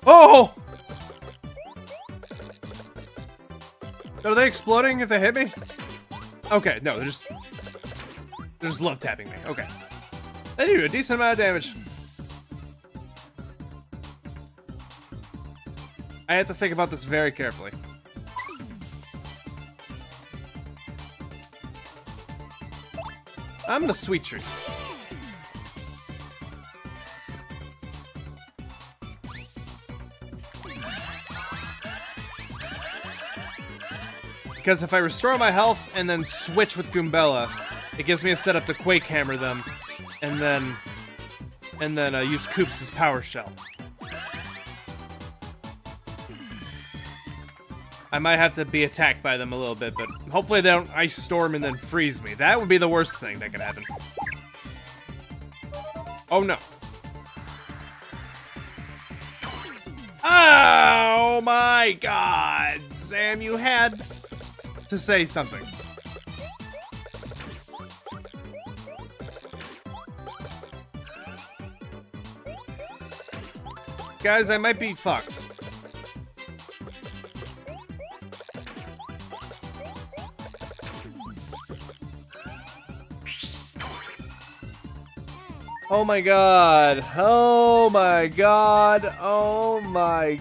Oh! Are they exploding if they hit me? Okay, no, they're just love tapping me. Okay. They do a decent amount of damage. I have to think about this very carefully. I'm gonna sweet treat. Because if I restore my health and then switch with Goombella, it gives me a setup to Quake Hammer them, and then use Koops' Power Shell. I might have to be attacked by them a little bit, but hopefully they don't Ice Storm and then freeze me. That would be the worst thing that could happen. Oh no. Oh my god! Sam, you had to say something. Guys, I might be fucked. Oh my god. Oh my god. Oh my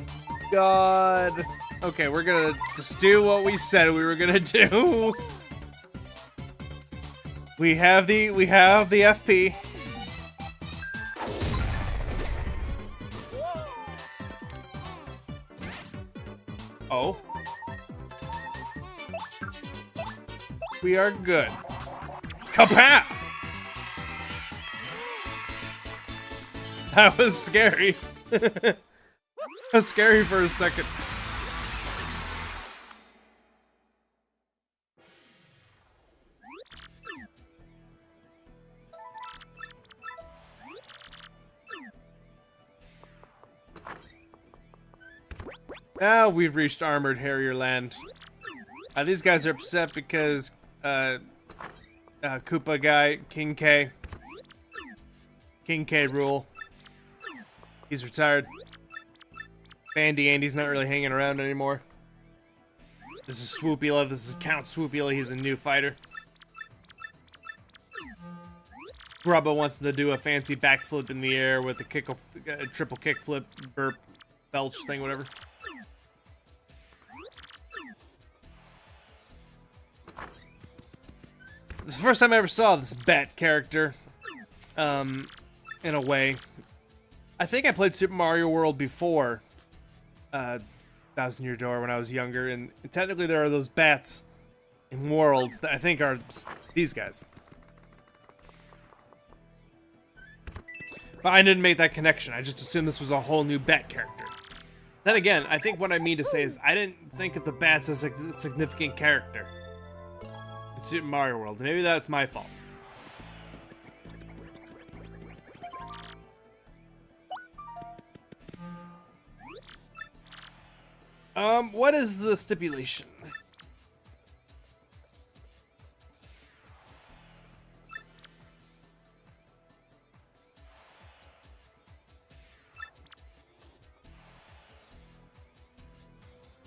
god. Okay, we're gonna just do what we said we were gonna do. We have the FP. Oh. We are good. Kapat! That was scary. That was scary for a second. Now we've reached Armored Harrier Land. These guys are upset because Koopa guy, King K rule. He's retired. Andy's not really hanging around anymore. This is Swoopila. This is Count Swoopila. He's a new fighter. Grubba wants him to do a fancy backflip in the air with a triple kickflip, burp, belch thing, whatever. This is the first time I ever saw this Bat character, in a way. I think I played Super Mario World before Thousand Year Door when I was younger, and technically there are those bats in Worlds that I think are these guys. But I didn't make that connection. I just assumed this was a whole new Bat character. Then again, I think what I mean to say is I didn't think of the bats as a significant character in Super Mario World. Maybe that's my fault. What is the stipulation?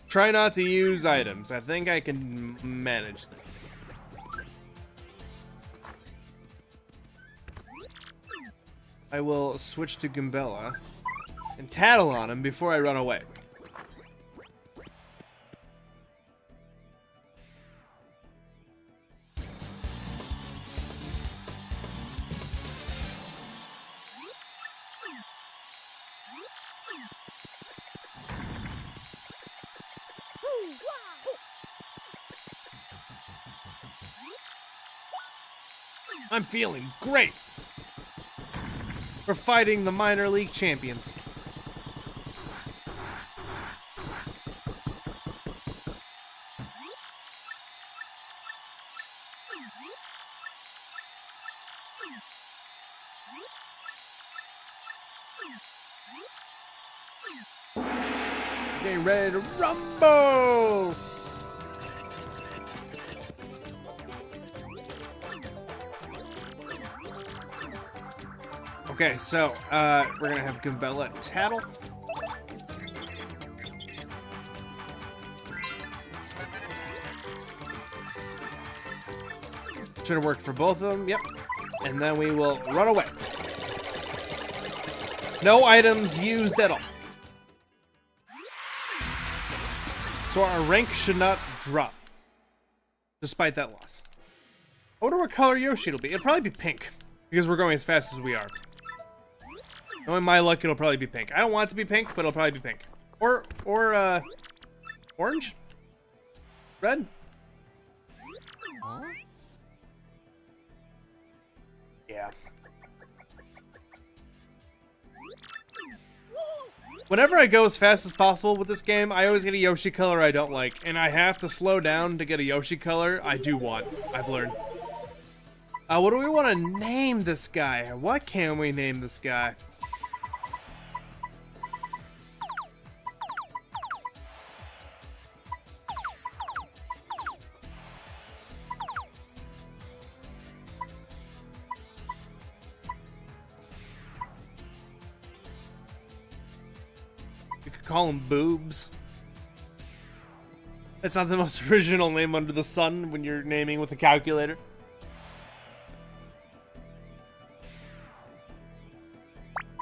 Try not to use items. I think I can manage them. I will switch to Goombella and tattle on him before I run away. I'm feeling great. We're fighting the minor league champions. Getting ready to rumble! Okay, so, we're gonna have Goombella tattle. Should have worked for both of them, yep. And then we will run away. No items used at all. So our rank should not drop, despite that loss. I wonder what color Yoshi will be. It'll probably be pink, because we're going as fast as we are. Knowing my luck, it'll probably be pink. I don't want it to be pink, but it'll probably be pink. Or orange? Red? Yeah. Whenever I go as fast as possible with this game, I always get a Yoshi color I don't like. And I have to slow down to get a Yoshi color I do want. I've learned. What do we want to name this guy? What can we name this guy? could call him Boobs. It's not the most original name under the sun when you're naming with a calculator.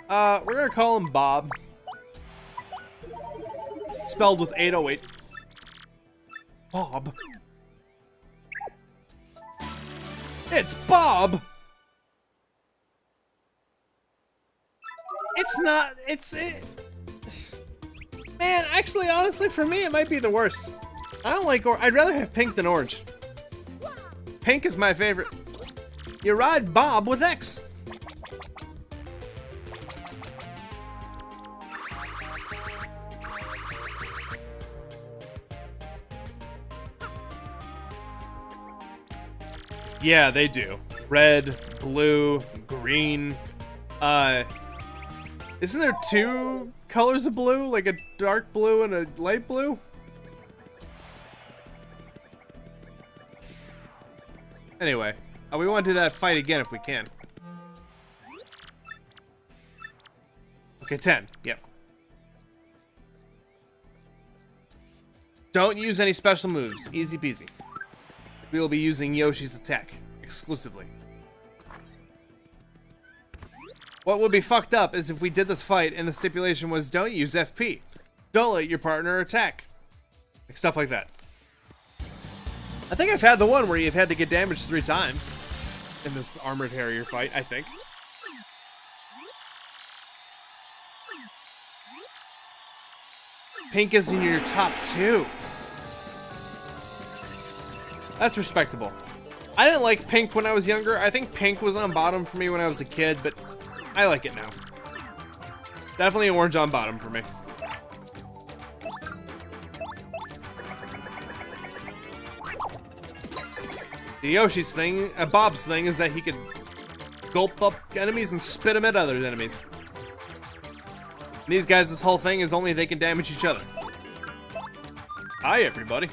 We're gonna call him Bob. Spelled with 808. Bob. It's Bob! It's not, man, actually, honestly, for me, it might be the worst. I don't like I'd rather have pink than orange. Pink is my favorite. You ride Bob with X. Yeah, they do. Red, blue, green. Isn't there two colors of blue? Like a dark blue and a light blue? Anyway, we want to do that fight again if we can. Okay, 10. Yep. Don't use any special moves. Easy peasy. We will be using Yoshi's attack exclusively. What would be fucked up is if we did this fight and the stipulation was don't use FP. Don't let your partner attack. Like stuff like that. I think I've had the one where you've had to get damaged 3 times in this Armored Harrier fight, I think. Pink is in your top 2. That's respectable. I didn't like pink when I was younger. I think pink was on bottom for me when I was a kid, but I like it now. Definitely orange on bottom for me. The Yoshi's thing, Bob's thing, is that he can gulp up enemies and spit them at other enemies. And these guys, this whole thing is only they can damage each other. Hi, everybody.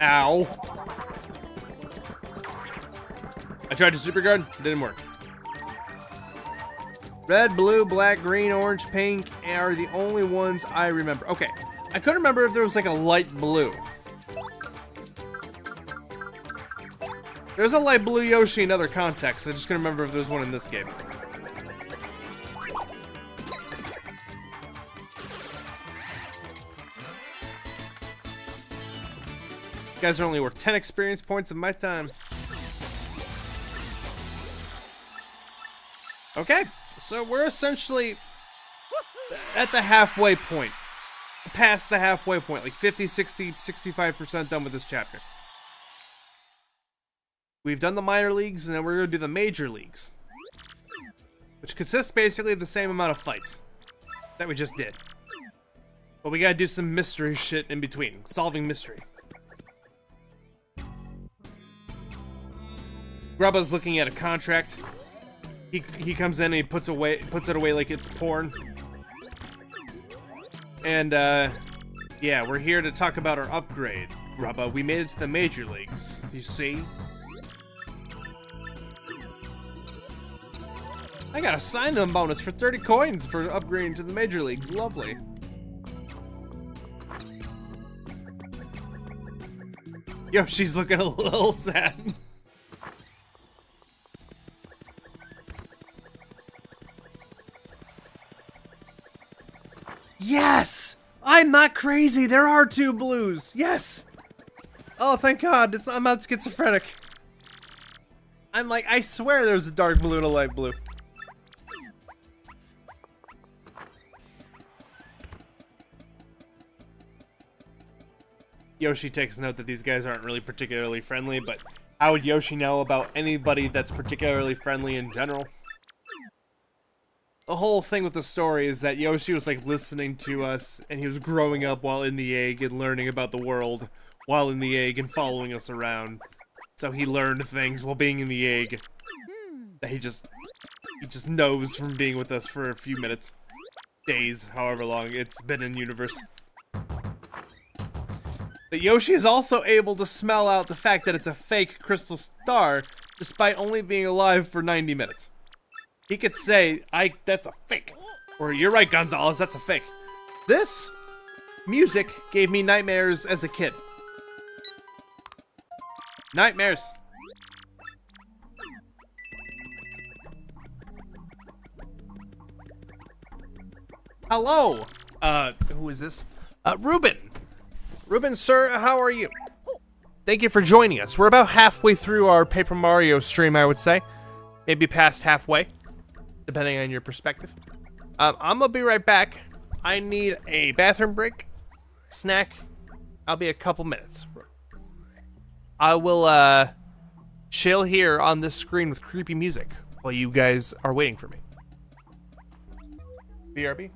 Ow. I tried to super guard, it didn't work. Red, blue, black, green, orange, pink are the only ones I remember. Okay, I couldn't remember if there was like a light blue. There's a light blue Yoshi in other contexts. I just couldn't remember if there's one in this game. You guys are only worth 10 experience points of my time. Okay, so we're essentially at the halfway point. Past the halfway point, like 50, 60, 65% done with this chapter. We've done the minor leagues, and then we're going to do the major leagues. Which consists basically of the same amount of fights that we just did. But we got to do some mystery shit in between. Solving mystery. Grubba's looking at a contract. He comes in and he puts it away like it's porn. And yeah, we're here to talk about our upgrade. Grubba, we made it to the major leagues. You see? I got a sign-on bonus for 30 coins for upgrading to the major leagues. Lovely. Yo, she's looking a little sad. Yes! I'm not crazy. There are 2 blues. Yes! Oh, thank God. I'm not schizophrenic. I'm like, I swear there's a dark blue and a light blue. Yoshi takes note that these guys aren't really particularly friendly, but how would Yoshi know about anybody that's particularly friendly in general? The whole thing with the story is that Yoshi was like listening to us, and he was growing up while in the egg and learning about the world while in the egg and following us around. So he learned things while being in the egg that he just knows from being with us for a few minutes, days, however long it's been in universe. But Yoshi is also able to smell out the fact that it's a fake crystal star, despite only being alive for 90 minutes. he could say, that's a fake. Or you're right, Gonzalez, that's a fake. This music gave me nightmares as a kid. Nightmares. Hello. Who is this? Ruben. Ruben, sir, how are you? Thank you for joining us. We're about halfway through our Paper Mario stream, I would say. Maybe past halfway, depending on your perspective. I'm gonna be right back. I need a bathroom break, snack. I'll be a couple minutes. I will chill here on this screen with creepy music while you guys are waiting for me. BRB?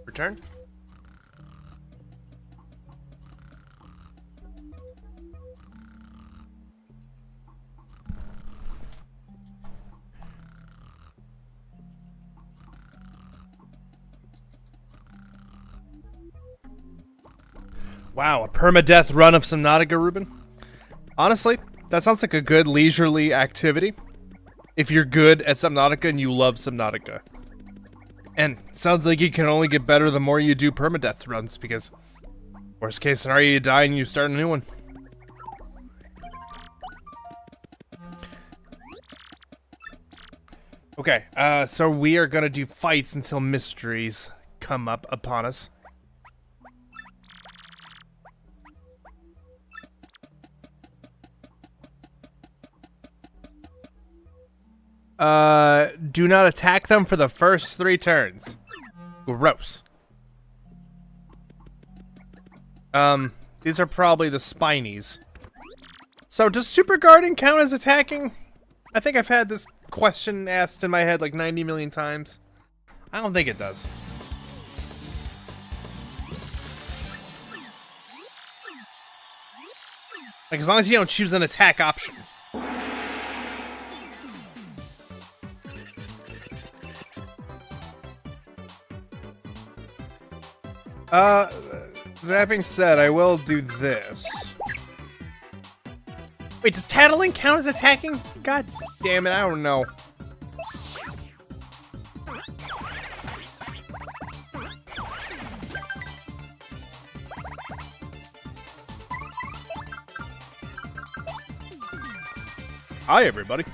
Return. Wow, a permadeath run of Subnautica, Ruben? Honestly, that sounds like a good leisurely activity. If you're good at Subnautica and you love Subnautica. And sounds like you can only get better the more you do permadeath runs, because worst case scenario, you die and you start a new one. Okay, so we are gonna do fights until mysteries come up upon us. Do not attack them for the first 3 turns. Gross. These are probably the Spinies. So, does Super Guarding count as attacking? I think I've had this question asked in my head like 90 million times. I don't think it does. Like, as long as you don't choose an attack option. That being said, I will do this. Wait, does tattling count as attacking? God damn it, I don't know. Hi, everybody.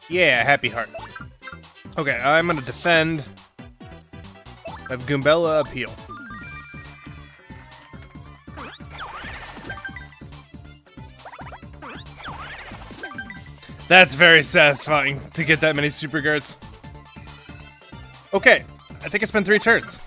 Yeah, happy heart. Okay, I'm gonna defend. Have Goombella appeal. That's very satisfying to get that many super guards. Okay, I think it's been 3 turns.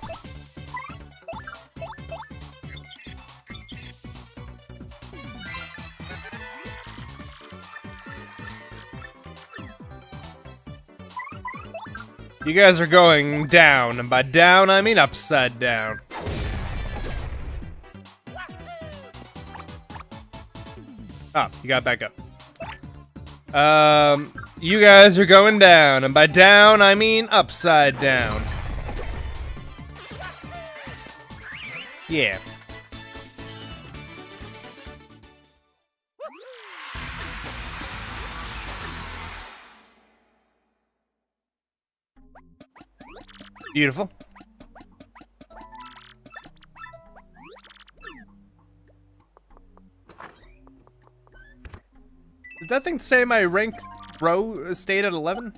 You guys are going down, and by down, I mean upside down. Ah, you got back up. You guys are going down, and by down, I mean upside down. Yeah. Beautiful. Did that thing say my rank row stayed at 11?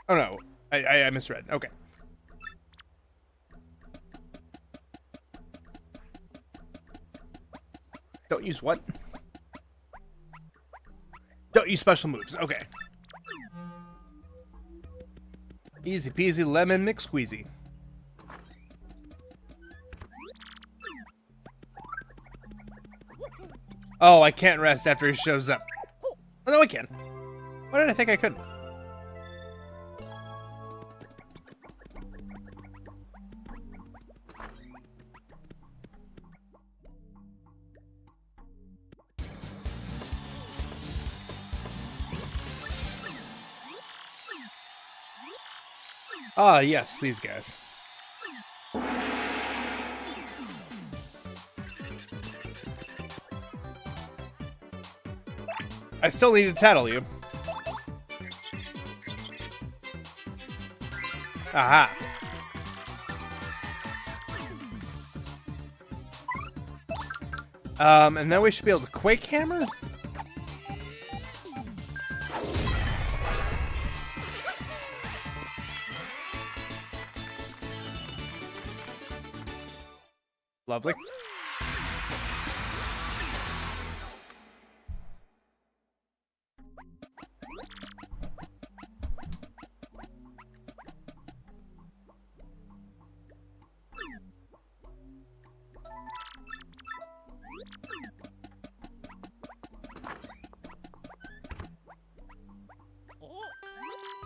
Oh no, I misread. Okay. Don't use what? Don't use special moves. Okay. Easy peasy lemon McSqueezy. Oh, I can't rest after he shows up. Oh, no, I can. Why did I think I couldn't? Ah, yes, these guys. I still need to tattle you. Aha. And then we should be able to Quake Hammer? Lovely.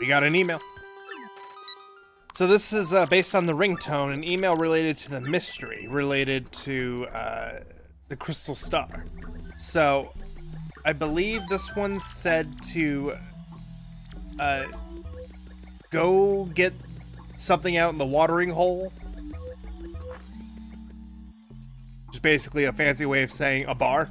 We got an email. So this is based on the ringtone, an email related to the mystery, related to the crystal star. So I believe this one said to go get something out in the watering hole. Just basically a fancy way of saying a bar.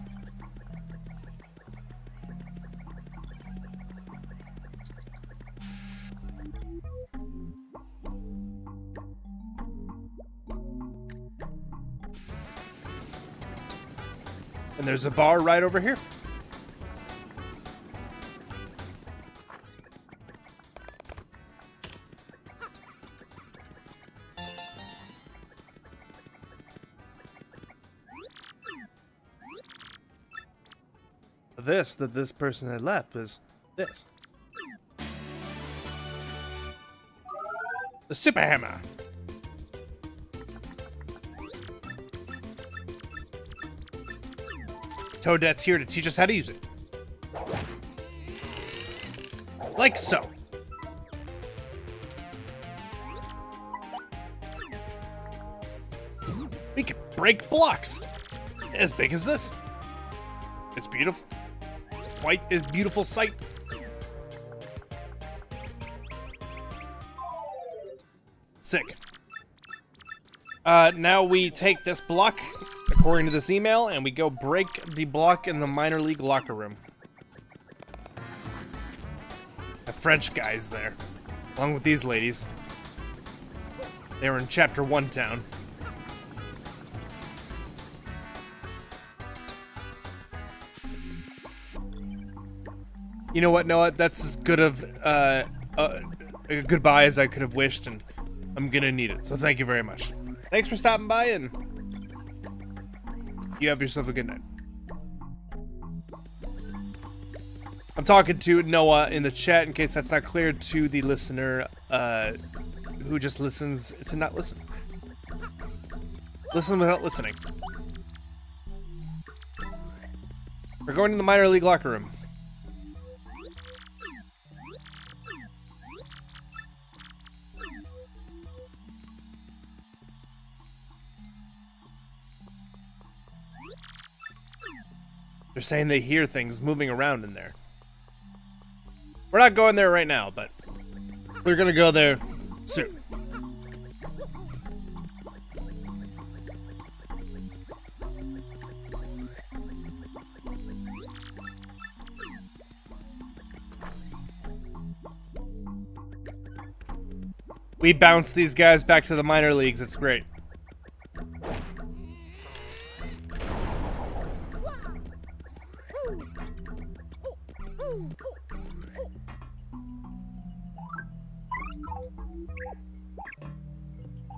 And there's a bar right over here. This that this person had left was this. The Super Hammer. Toadette's here to teach us how to use it. Like so. We can break blocks as big as this. It's beautiful. Quite a beautiful sight. Sick. Now we take this block, according to this email, and we go break the block in the minor league locker room. The French guys there, along with these ladies. They were in Chapter 1 town. You know what, Noah? That's as good of a goodbye as I could have wished, and I'm gonna need it. So thank you very much. Thanks for stopping by, and you have yourself a good night. I'm talking to Noah in the chat in case that's not clear to the listener who just listens to not listen. Listen without listening. We're going to the minor league locker room. They're saying they hear things moving around in there. We're not going there right now, but we're gonna go there soon. We bounce these guys back to the minor leagues. It's great.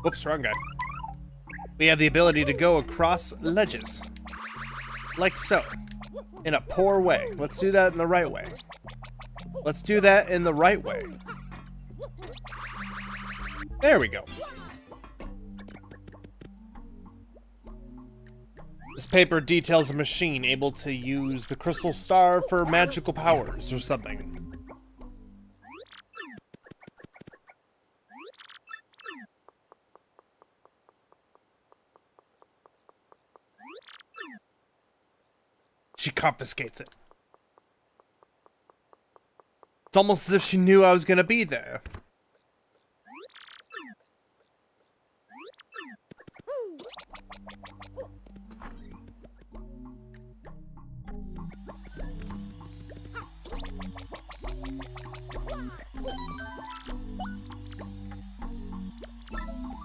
Whoops, wrong guy. We have the ability to go across ledges. Like so. In a poor way. Let's do that in the right way. Let's do that in the right way. There we go. This paper details a machine able to use the crystal star for magical powers or something. She confiscates it. It's almost as if she knew I was gonna be there.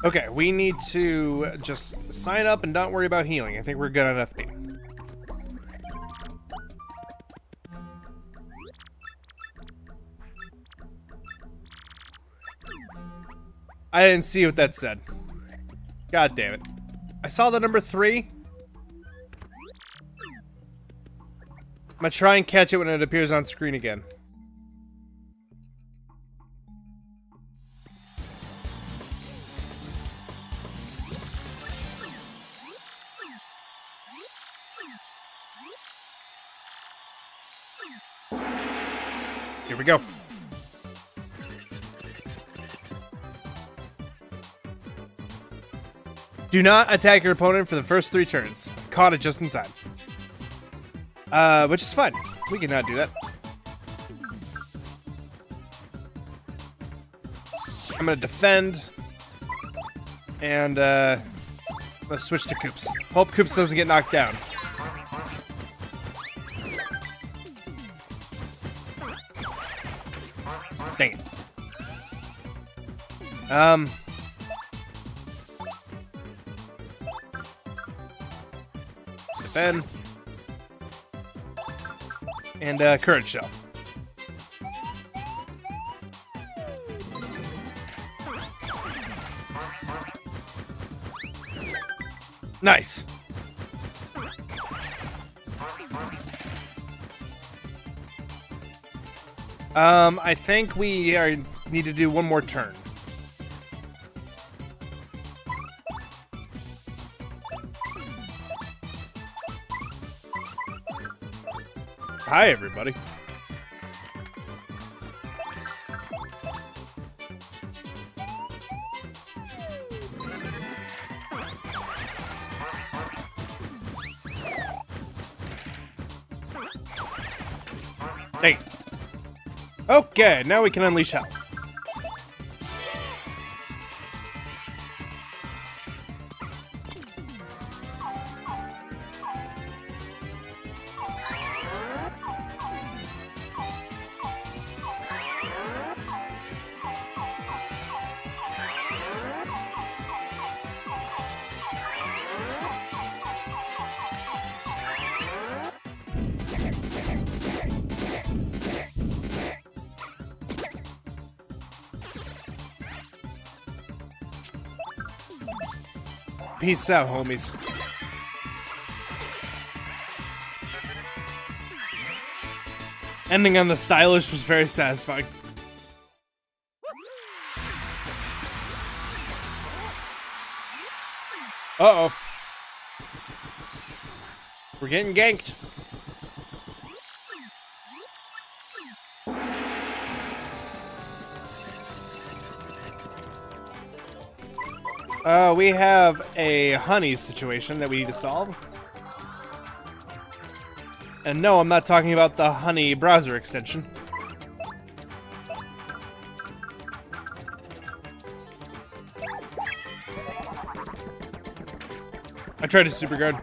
Okay, we need to just sign up and don't worry about healing. I think we're good on FP. I didn't see what that said. God damn it. I saw the number 3. I'm gonna try and catch it when it appears on screen again. Here we go. Do not attack your opponent for the first 3 turns. Caught it just in time. Which is fine. We cannot do that. I'm gonna defend. And, I'm gonna switch to Koops. Hope Koops doesn't get knocked down. Dang it. Defend. And, Courage Shell. Nice. I think we need to do one more turn. Hi, everybody. Hey. Okay, now we can unleash hell. Peace out, homies. Ending on the stylish was very satisfying. Uh-oh. We're getting ganked. We have a honey situation that we need to solve. And no, I'm not talking about the honey browser extension. I tried to super guard.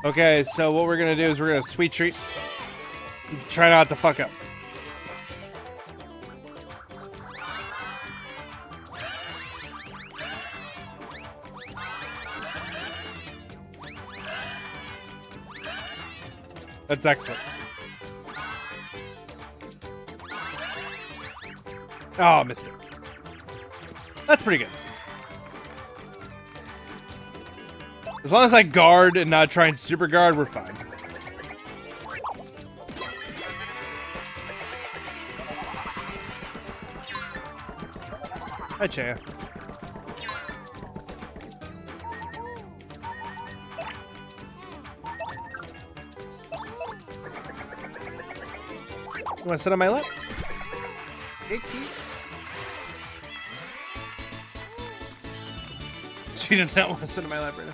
Okay, so what we're gonna do is we're gonna sweet treat. Try not to fuck up. That's excellent. Oh, missed it. That's pretty good. As long as I guard and not try and super guard, we're fine. Hi, Chaya. You want to sit on my lap? She does not want to sit on my lap right now.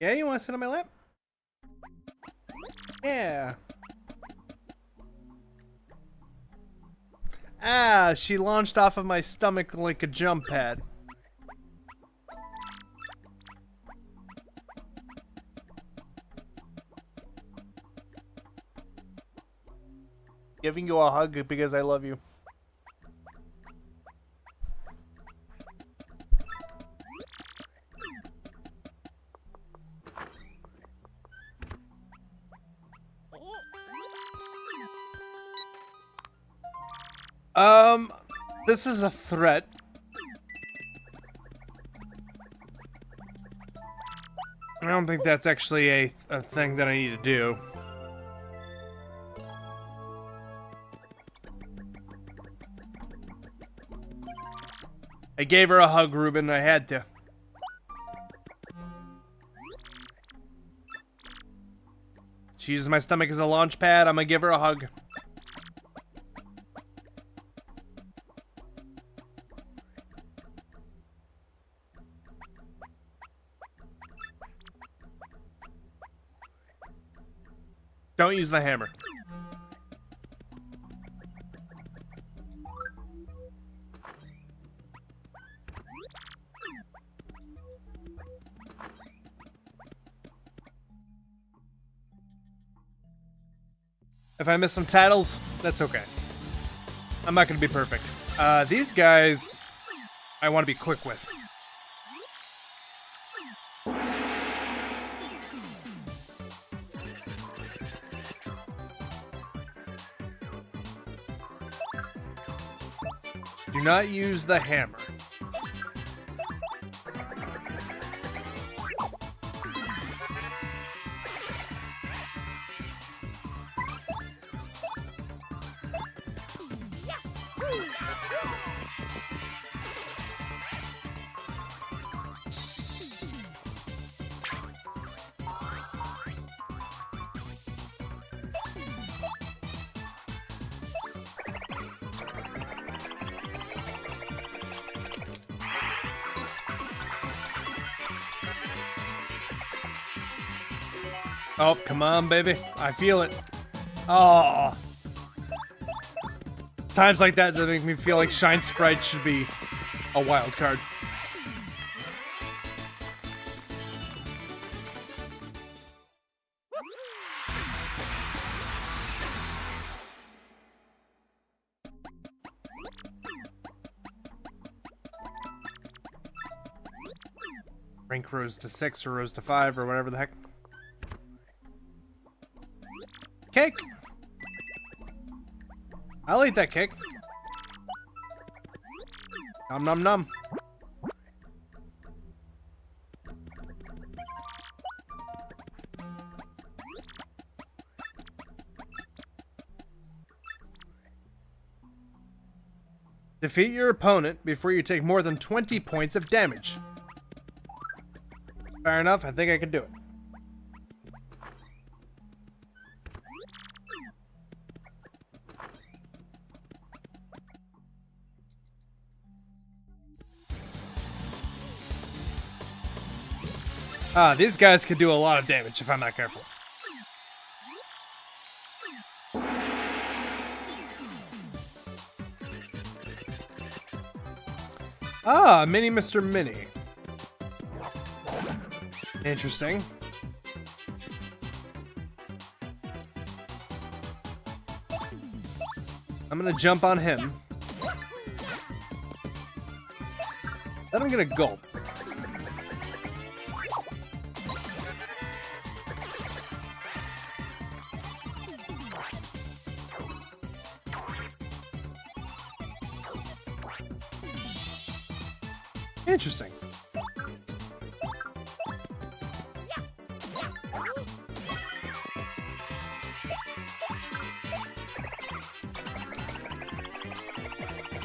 Yeah, you want to sit on my lap? Yeah. Ah, she launched off of my stomach like a jump pad. Giving you a hug because I love you. This is a threat. I don't think that's actually a thing that I need to do. I gave her a hug, Ruben. I had to. She uses my stomach as a launch pad. I'm gonna give her a hug. Don't use the hammer. If I miss some titles, that's okay. I'm not gonna be perfect. These guys, I want to be quick with. Do not use the hammer. Oh, come on, baby. I feel it. Oh. Times like that make me feel like Shine Sprite should be a wild card. Rank rose to 6 or rose to 5 or whatever the heck. Cake! I'll eat that cake. Nom nom nom. Defeat your opponent before you take more than 20 points of damage. Fair enough, I think I can do it. These guys could do a lot of damage if I'm not careful. Mini Mr. Mini. Interesting. I'm gonna jump on him. Then I'm gonna gulp. Interesting.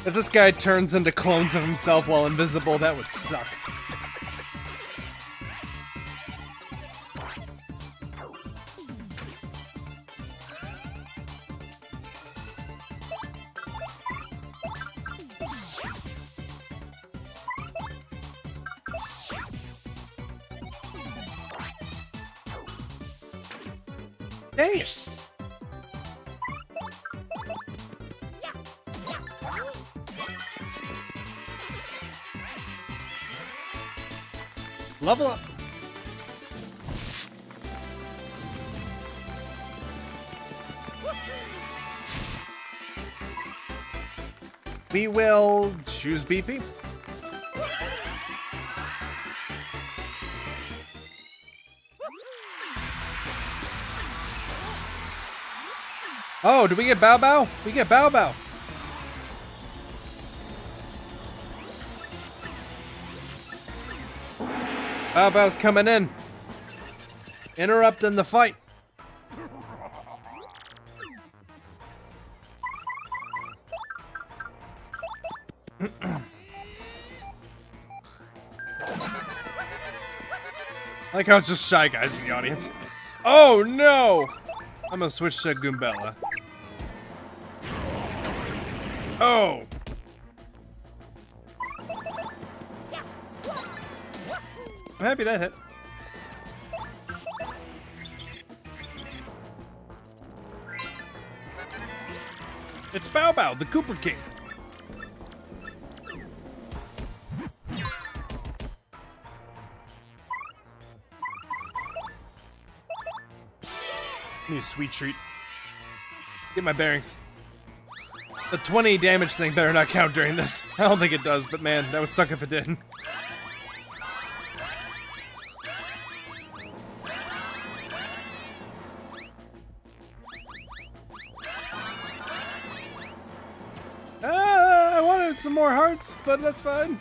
If this guy turns into clones of himself while invisible, that would suck. Dang it. Level up. We will choose BP. Oh, do we get Bow Bow? We get Bow Bow. Bow Bow's coming in. Interrupting the fight. I like how it's just Shy Guys in the audience. Oh no! I'm gonna switch to Goombella. Oh! I'm happy that hit. It's Bow Bow, the Cooper King. Need a sweet treat. Get my bearings. The 20 damage thing better not count during this. I don't think it does, but man, that would suck if it did. I wanted some more hearts, but that's fine.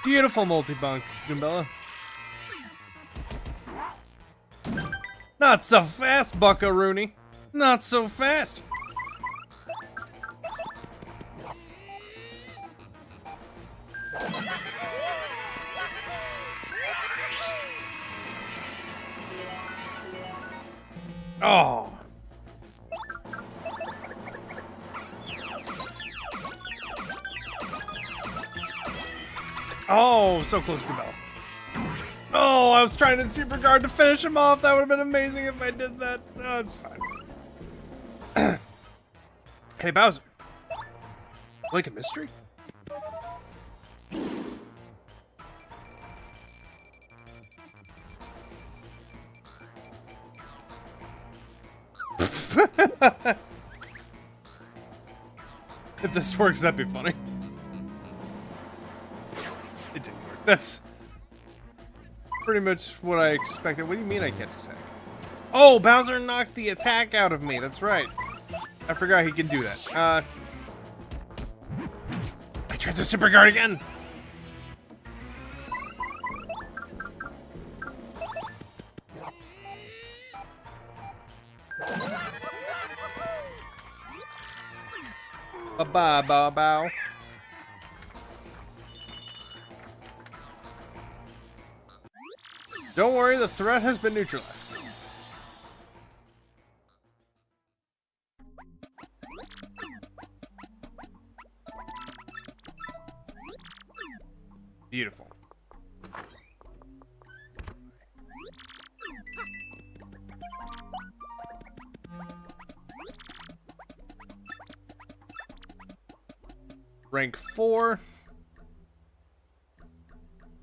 Beautiful multi-bunk, Goombella. Not so fast, Buckaroony. Not so fast. Oh. Oh, so close, Goombella. Oh, I was trying to super guard to finish him off. That would have been amazing if I did that. No, it's fine. Hey, Bowser. Like a mystery? If this works, that'd be funny. It didn't work. That's pretty much what I expected. What do you mean I can't attack? Oh, Bowser knocked the attack out of me. That's right. I forgot he can do that. I tried to super guard again. Bye-bye, bow bow. Don't worry, the threat has been neutralized. Beautiful. Rank 4.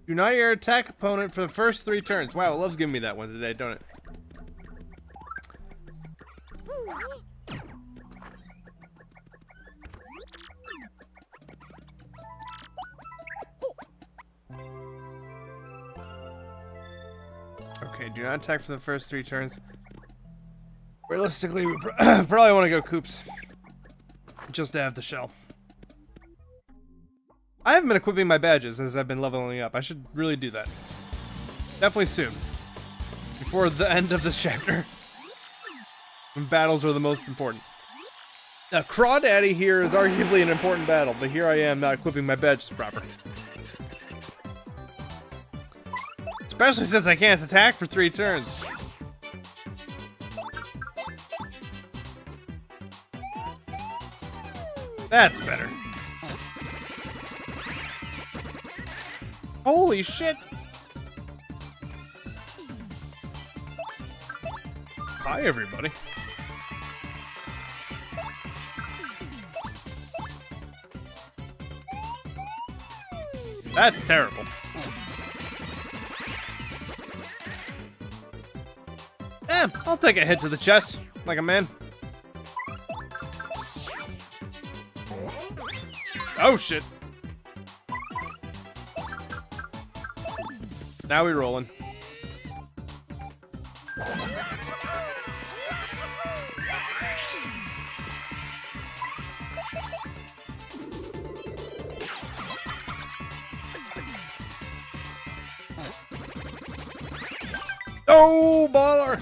Do not your attack opponent for the first 3 turns. Wow, it loves giving me that one today, don't it? Okay, do not attack for the first 3 turns. Realistically, we probably want to go Koops. Just to have the shell. I haven't been equipping my badges as I've been leveling up. I should really do that. Definitely soon. Before the end of this chapter. When battles are the most important. Now, Crawdaddy here is arguably an important battle, but here I am not equipping my badges properly. Especially since I can't attack for 3 turns. That's better. Holy shit! Hi, everybody. That's terrible. I'll take a hit to the chest, like a man. Oh, shit. Now we're rolling. Oh, baller!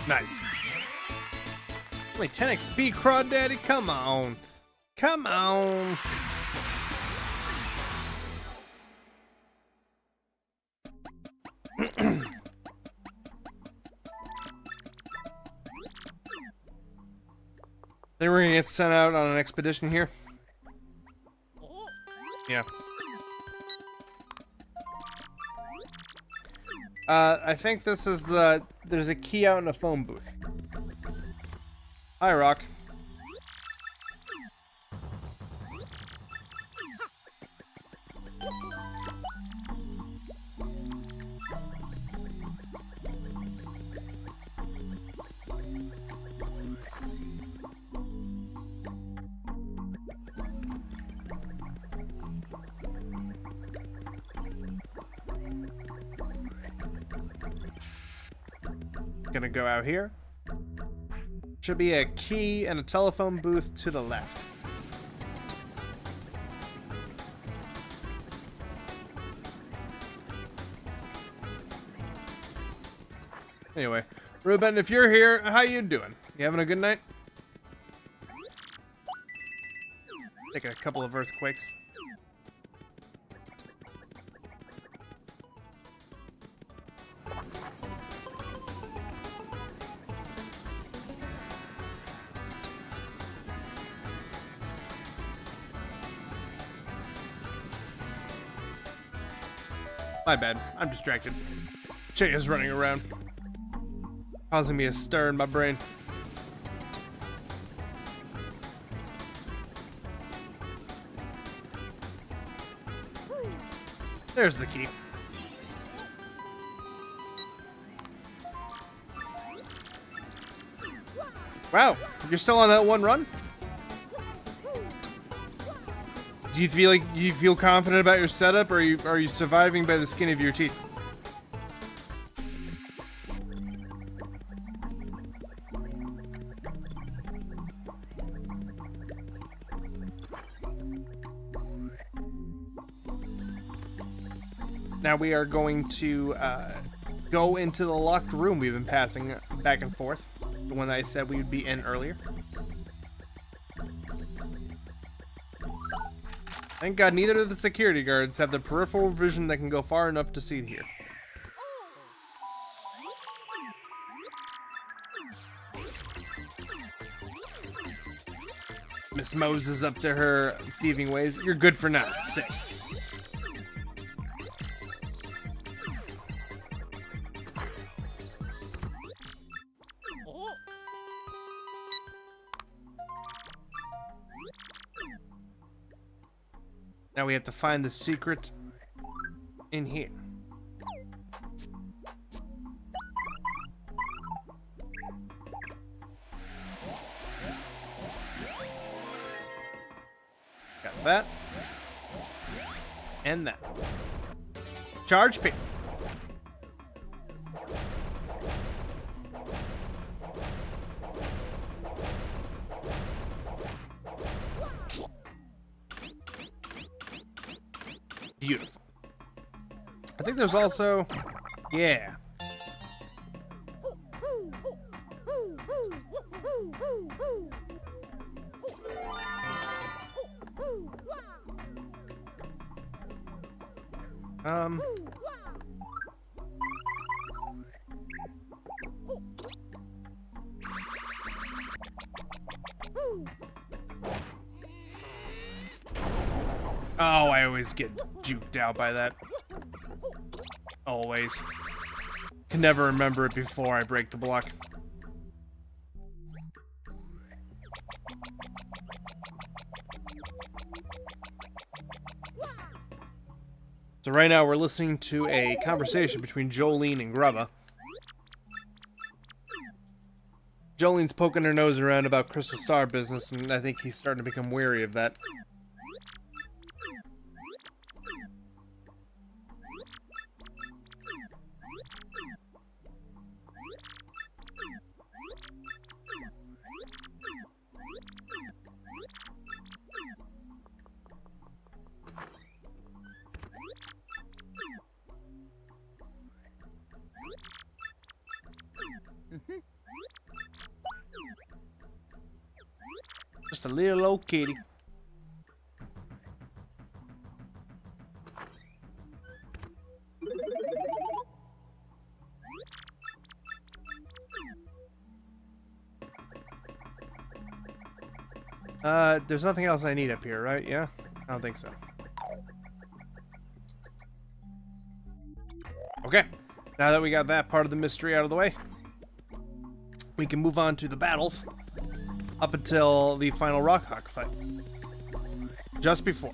Nice. Only 10 XP, Crawdaddy. Come on. Come on. Then we're gonna get sent out on an expedition here. Yeah. I think this is the... There's a key out in a phone booth. Hi, Rock. Gonna go out here. Should be a key and a telephone booth to the left. Anyway, Ruben, if you're here, how you doing? You having a good night? Take a couple of earthquakes. My bad. I'm distracted. Jay is running around, causing me a stir in my brain. There's the key. Wow, you're still on that one run? Do you feel like you feel confident about your setup, or are you surviving by the skin of your teeth? Now we are going to go into the locked room we've been passing back and forth. The one that I said we would be in earlier. Thank God neither of the security guards have the peripheral vision that can go far enough to see here. Miss Moses up to her thieving ways. You're good for now. Sick. Now we have to find the secret in here. Got that. And that. Charge pin. Beautiful. I think there's also... Yeah. Oh, I always get juked out by that. Always. Can never remember it before I break the block. So right now we're listening to a conversation between Jolene and Grubba. Jolene's poking her nose around about Crystal Star business, and I think he's starting to become wary of that. Just a little old kitty. There's nothing else I need up here, right? Yeah? I don't think so. Okay. Now that we got that part of the mystery out of the way, we can move on to the battles up until the final Rockhawk fight. Just before.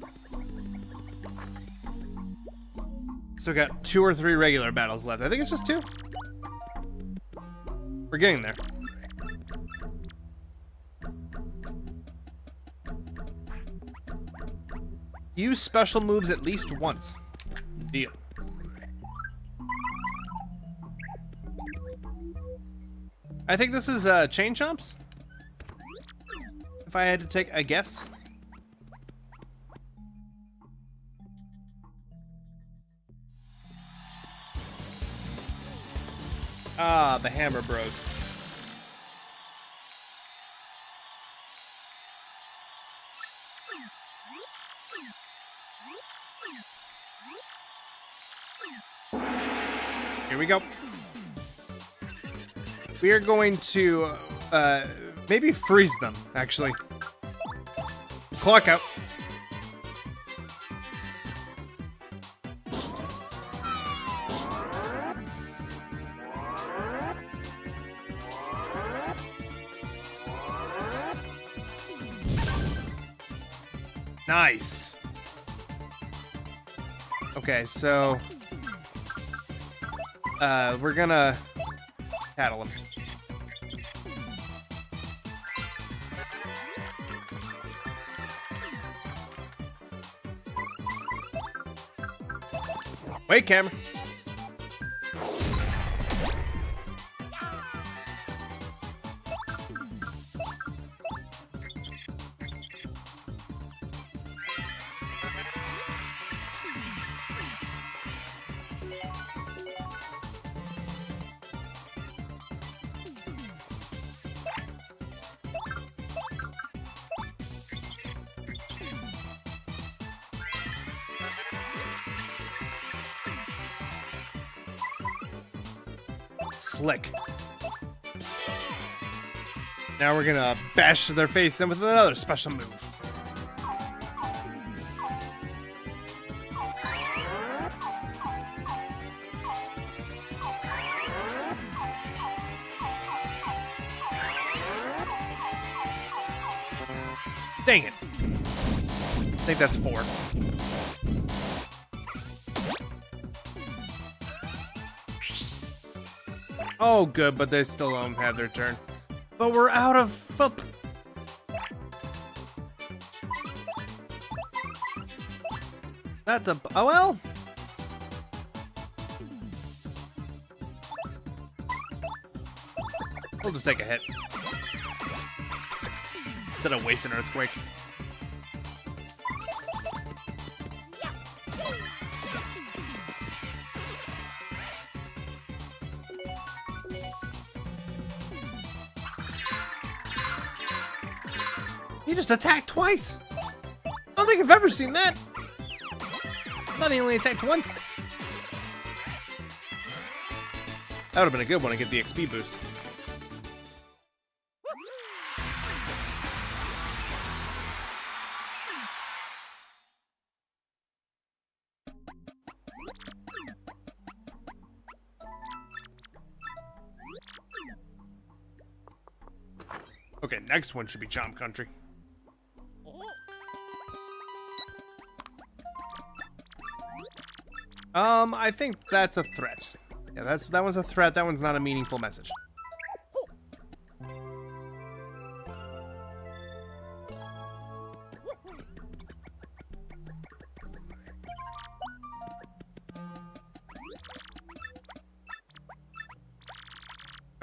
Still got 2 or 3 regular battles left. I think it's just 2. We're getting there. Use special moves at least once. Deal. I think this is Chain Chomps. If I had to take a guess. Ah, the Hammer Bros. Here we go. We are going to maybe freeze them, actually. Clock out. Nice. Okay, so we're gonna tattle him. Wait, camera. Slick. Now we're gonna bash their face in with another special move. Dang it. I think that's 4. Oh, good, but they still don't have their turn. But we're out of foot. That's a... Oh, well. We'll just take a hit. Instead of waste an earthquake. He just attacked twice. I don't think I've ever seen that. I thought he only attacked once. That would have been a good one to get the XP boost. Okay, next one should be Chomp Country. I think that's a threat. Yeah, that one's a threat. That one's not a meaningful message.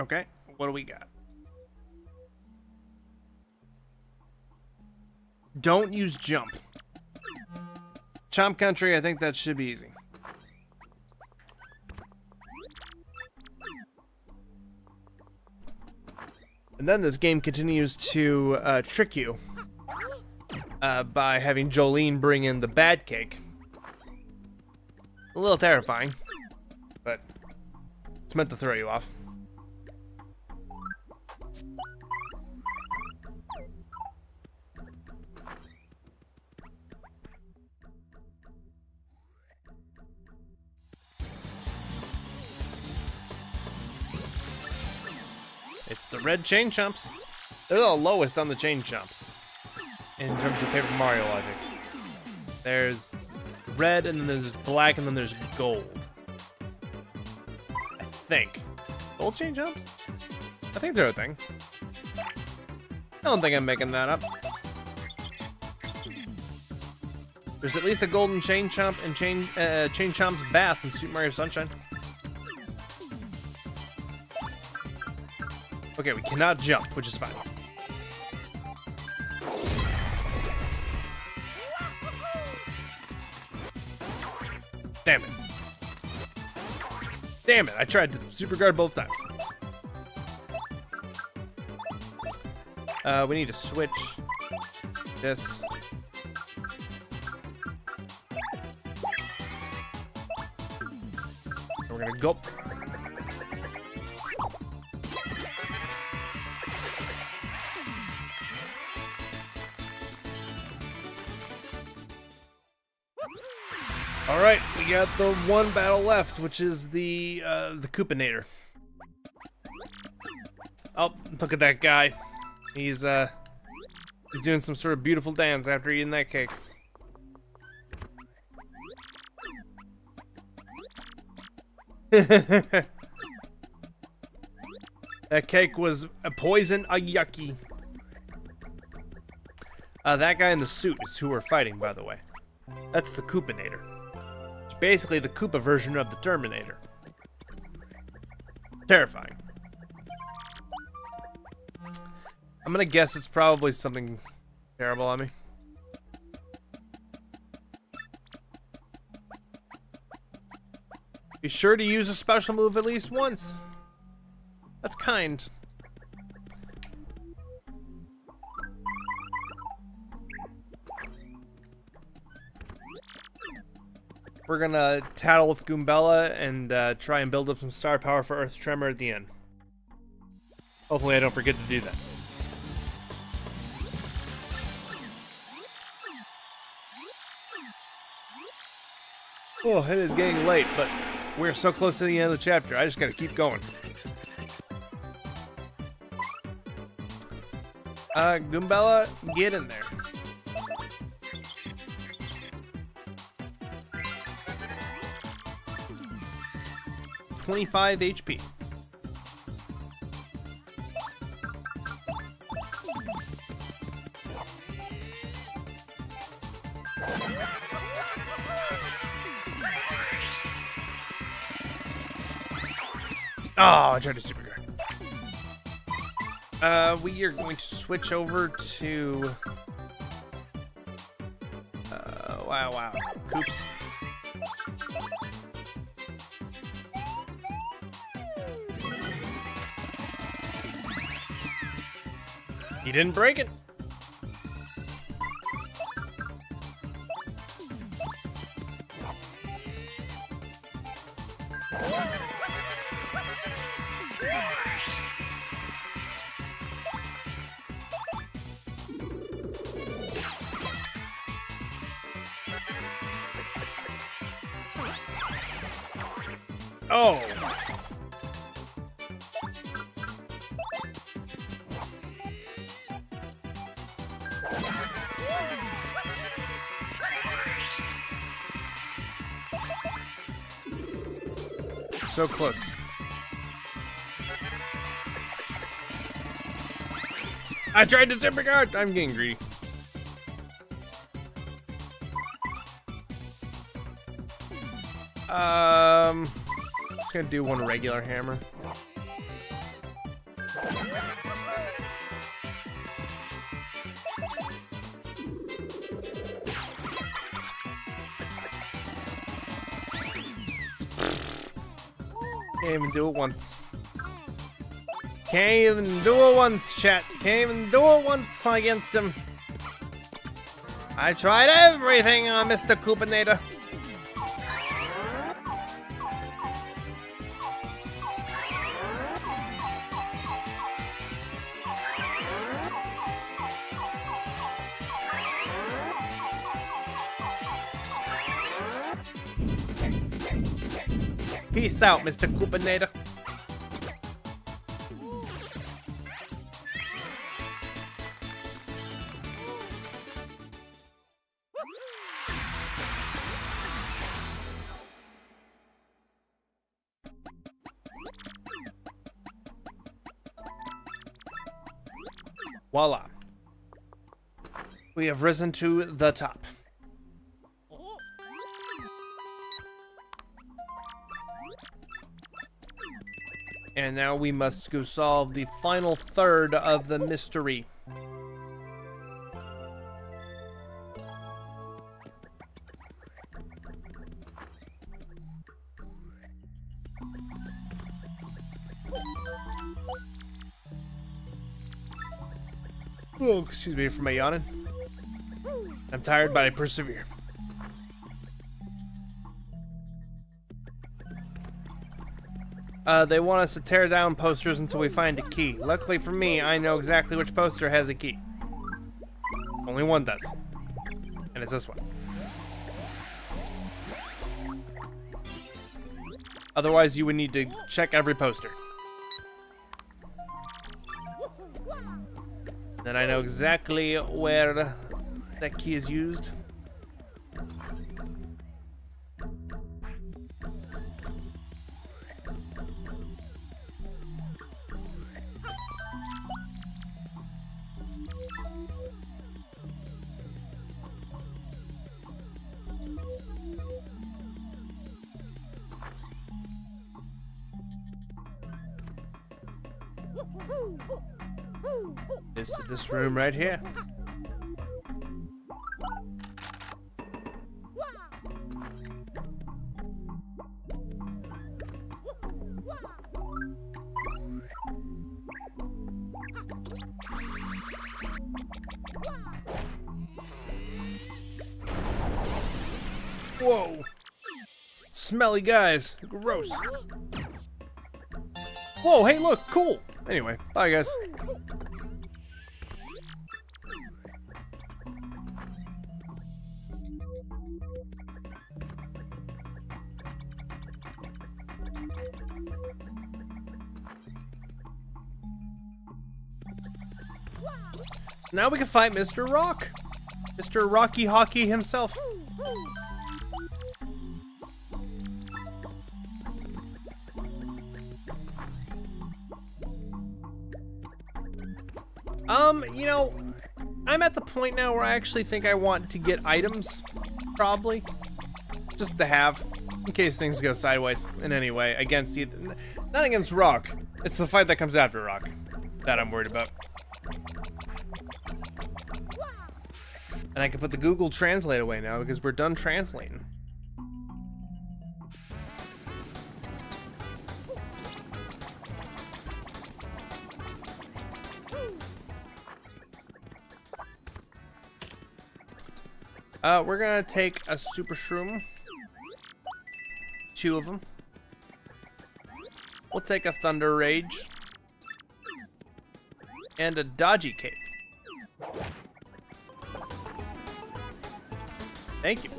Okay, what do we got? Don't use jump. Chomp Country, I think that should be easy. And then this game continues to trick you by having Jolene bring in the bad cake. A little terrifying, but it's meant to throw you off. It's the red chain chomps. They're the lowest on the chain chomps in terms of Paper Mario logic. There's red, and then there's black, and then there's gold. I think. Gold chain chomps? I think they're a thing. I don't think I'm making that up. There's at least a golden chain chomp and chain chomp's bath in Super Mario Sunshine. Okay, we cannot jump, which is fine. Damn it. Damn it, I tried to super guard both times. We need to switch this. And we're gonna go. All right, we got the one battle left, which is the Koopinator. Oh, look at that guy. He's doing some sort of beautiful dance after eating that cake. That cake was a poison, a yucky. That guy in the suit is who we're fighting, by the way. That's the Koopinator. It's basically the Koopa version of the Terminator. Terrifying. I'm gonna guess it's probably something terrible on me. Be sure to use a special move at least once. That's kind. We're gonna tattle with Goombella and try and build up some star power for Earth Tremor at the end. Hopefully I don't forget to do that. Oh, it is getting late, but we're so close to the end of the chapter. I just gotta keep going. Goombella, get in there. $25 HP. Oh, I tried to super guard. We are going to switch over to wow. Koops. He didn't break it. Oh. so close. I tried to super guard. I'm getting greedy. Just gonna do one regular hammer. Can't even do it once. Can't even do it once, chat. Can't even do it once against him. I tried everything on Mr. Coopinator. Peace out, Mr. Coopinator. Voila. We have risen to the top. And now we must go solve the final third of the mystery. Oh, excuse me for my yawning. I'm tired, but I persevere. They want us to tear down posters until we find a key. Luckily for me, I know exactly which poster has a key. Only one does. And it's this one. Otherwise, you would need to check every poster. Then I know exactly where that key is used. Is to this room right here. Whoa! Smelly guys. Gross. Whoa, hey look, cool! Anyway, bye guys. Now we can fight Mr. Rock. Mr. Rocky Hockey himself. You know, I'm at the point now where I actually think I want to get items, probably. Just to have, in case things go sideways in any way, against either, not against Rock. It's the fight that comes after Rock that I'm worried about. And I can put the Google Translate away now because we're done translating. We're gonna take a Super Shroom. 2 of them. We'll take a Thunder Rage. And a Dodgy Cape. Thank you.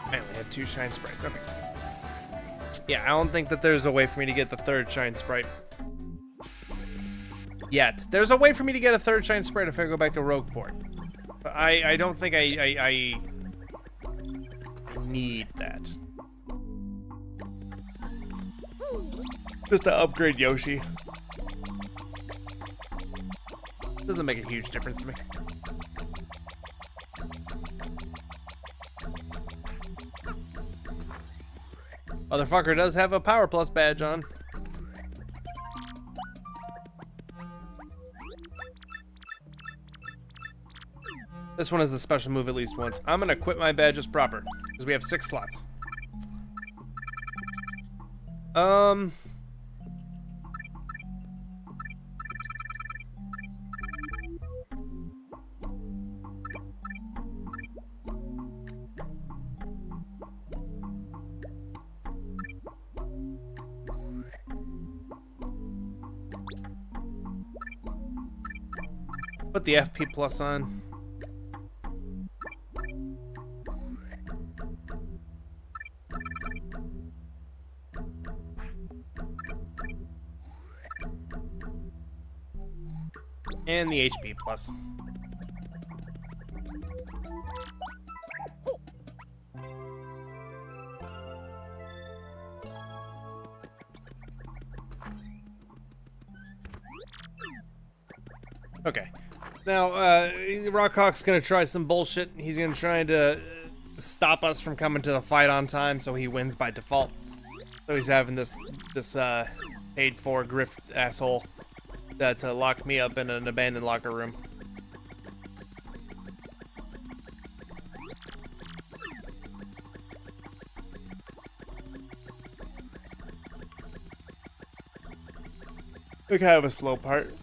I only have 2 Shine Sprites, okay. Yeah, I don't think that there's a way for me to get the 3rd Shine Sprite. Yet. There's a way for me to get a 3rd Shine Sprite if I go back to Rogueport. I don't think I need that. Just to upgrade Yoshi. Doesn't make a huge difference to me. Motherfucker does have a Power Plus badge on. This one is the special move at least once. I'm gonna equip my badges proper, because we have 6 slots. Put the FP Plus on. And the HP Plus. Okay. Now, Rockhawk's gonna try some bullshit. He's gonna try to stop us from coming to the fight on time, so he wins by default. So he's having this paid for grift asshole to lock me up in an abandoned locker room. Look, I have a slow part.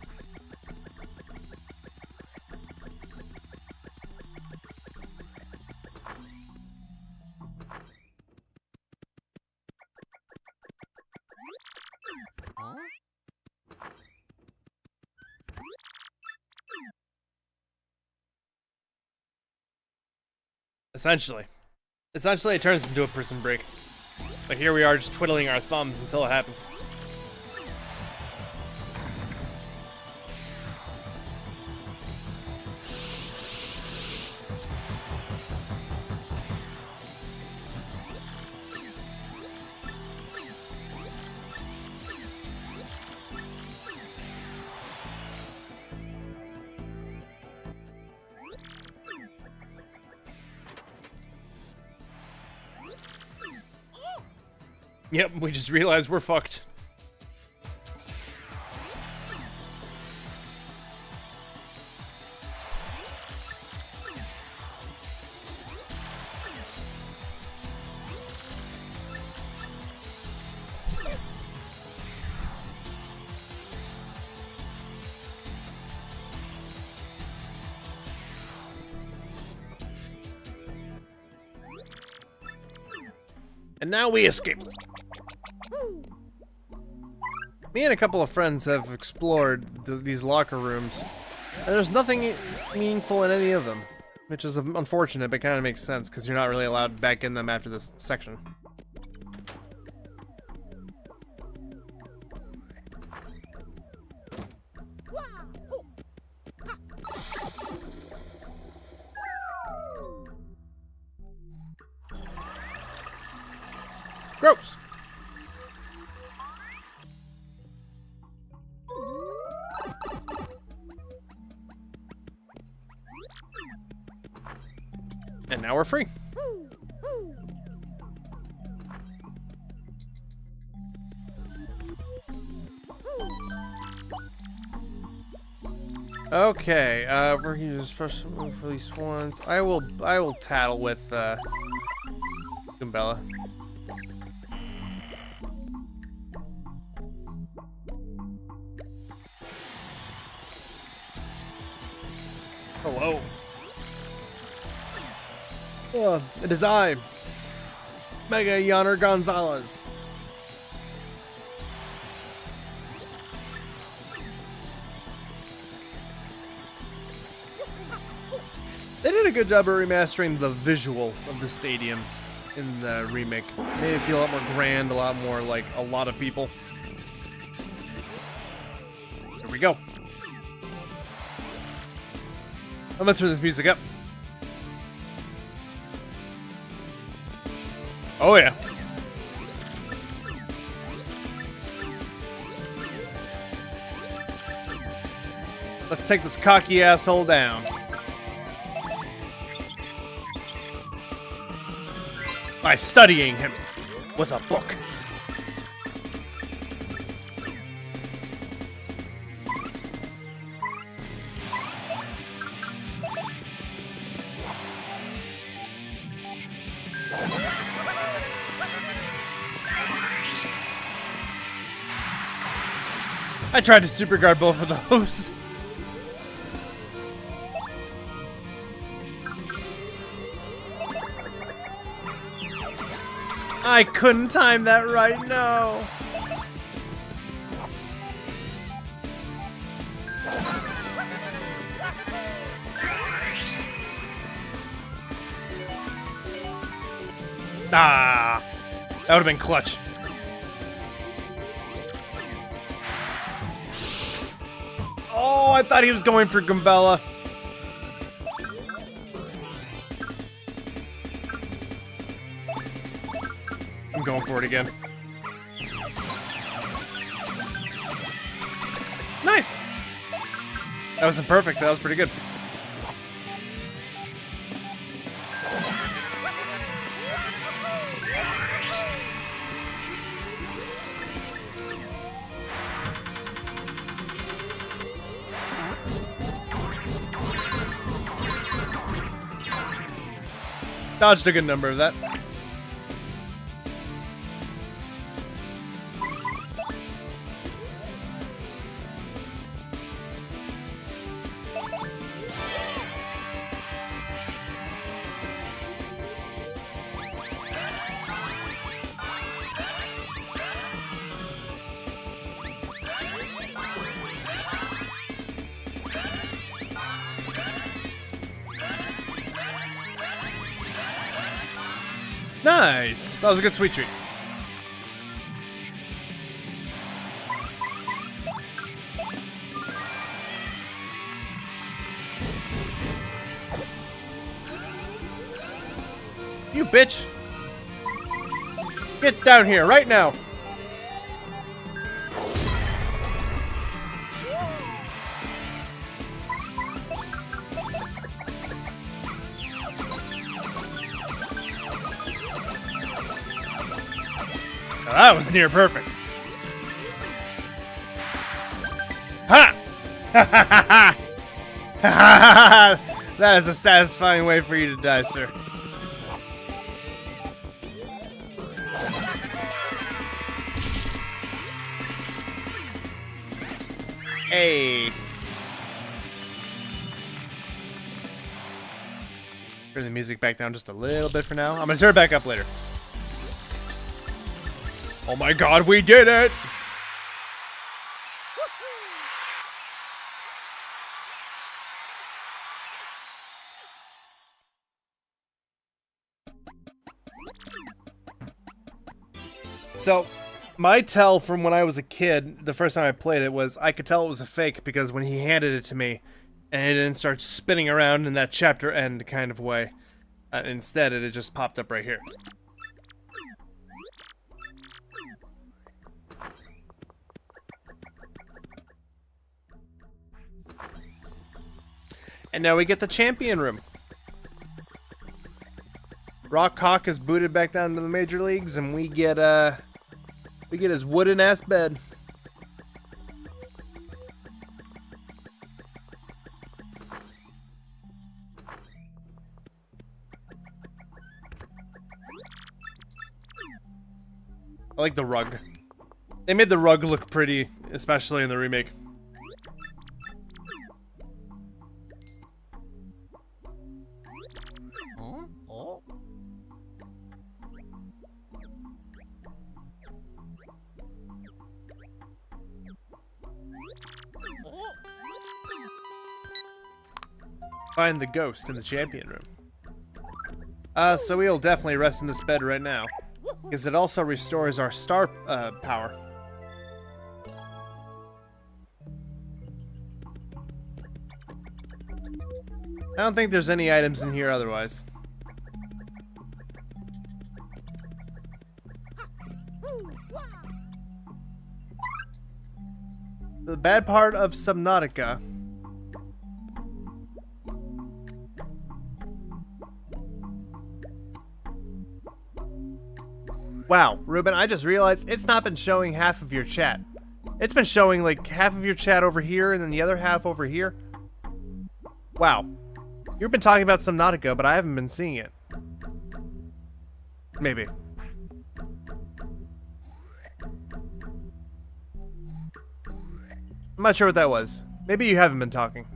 Essentially, it turns into a prison break. But here we are just twiddling our thumbs until it happens. Yep, we just realized we're fucked. And now we escape. Me and a couple of friends have explored these locker rooms, and there's nothing meaningful in any of them, which is unfortunate, but kind of makes sense because you're not really allowed back in them after this section. Gross! And now we're free. Okay, we're gonna use a special move for these ones. I will tattle with Goombella. Hello. It is I, Mega Yonner Gonzalez. They did a good job of remastering the visual of the stadium in the remake. Made it feel a lot more grand, a lot more like a lot of people. Here we go. I'm gonna turn this music up. Oh yeah. Let's take this cocky asshole down. By studying him with a book. I tried to super guard both of those. I couldn't time that right, no. Ah, that would have been clutch. Oh, I thought he was going for Gumbella. I'm going for it again. Nice. That wasn't perfect, but that was pretty good. Dodged a good number of that. Nice! That was a good sweet treat. You bitch! Get down here right now! Now that was near perfect. Ha! Ha ha ha ha! Ha ha ha! That is a satisfying way for you to die, sir. Hey. Turn the music back down just a little bit for now. I'm gonna turn it back up later. Oh my god, we did it! So, my tell from when I was a kid, the first time I played it, was I could tell it was a fake because when he handed it to me, and it didn't start spinning around in that chapter end kind of way. Instead, it just popped up right here. And now we get the champion room. Rock Hawk is booted back down to the major leagues, and we get his wooden ass bed. I like the rug. They made the rug look pretty, especially in the remake. Find the ghost in the champion room. So we'll definitely rest in this bed right now, because it also restores our star power. I don't think there's any items in here otherwise. The bad part of Subnautica. Wow, Ruben, I just realized it's not been showing half of your chat. It's been showing like half of your chat over here and then the other half over here. Wow. You've been talking about Subnautica, but I haven't been seeing it. Maybe. I'm not sure what that was. Maybe you haven't been talking.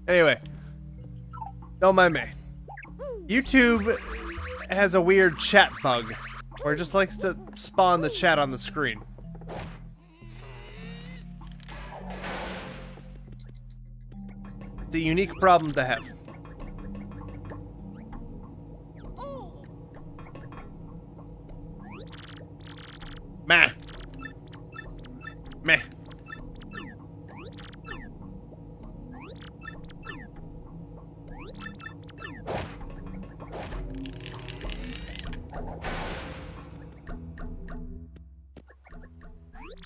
Anyway. Don't mind me. YouTube has a weird chat bug where it just likes to spawn the chat on the screen. It's a unique problem to have. Meh. Meh.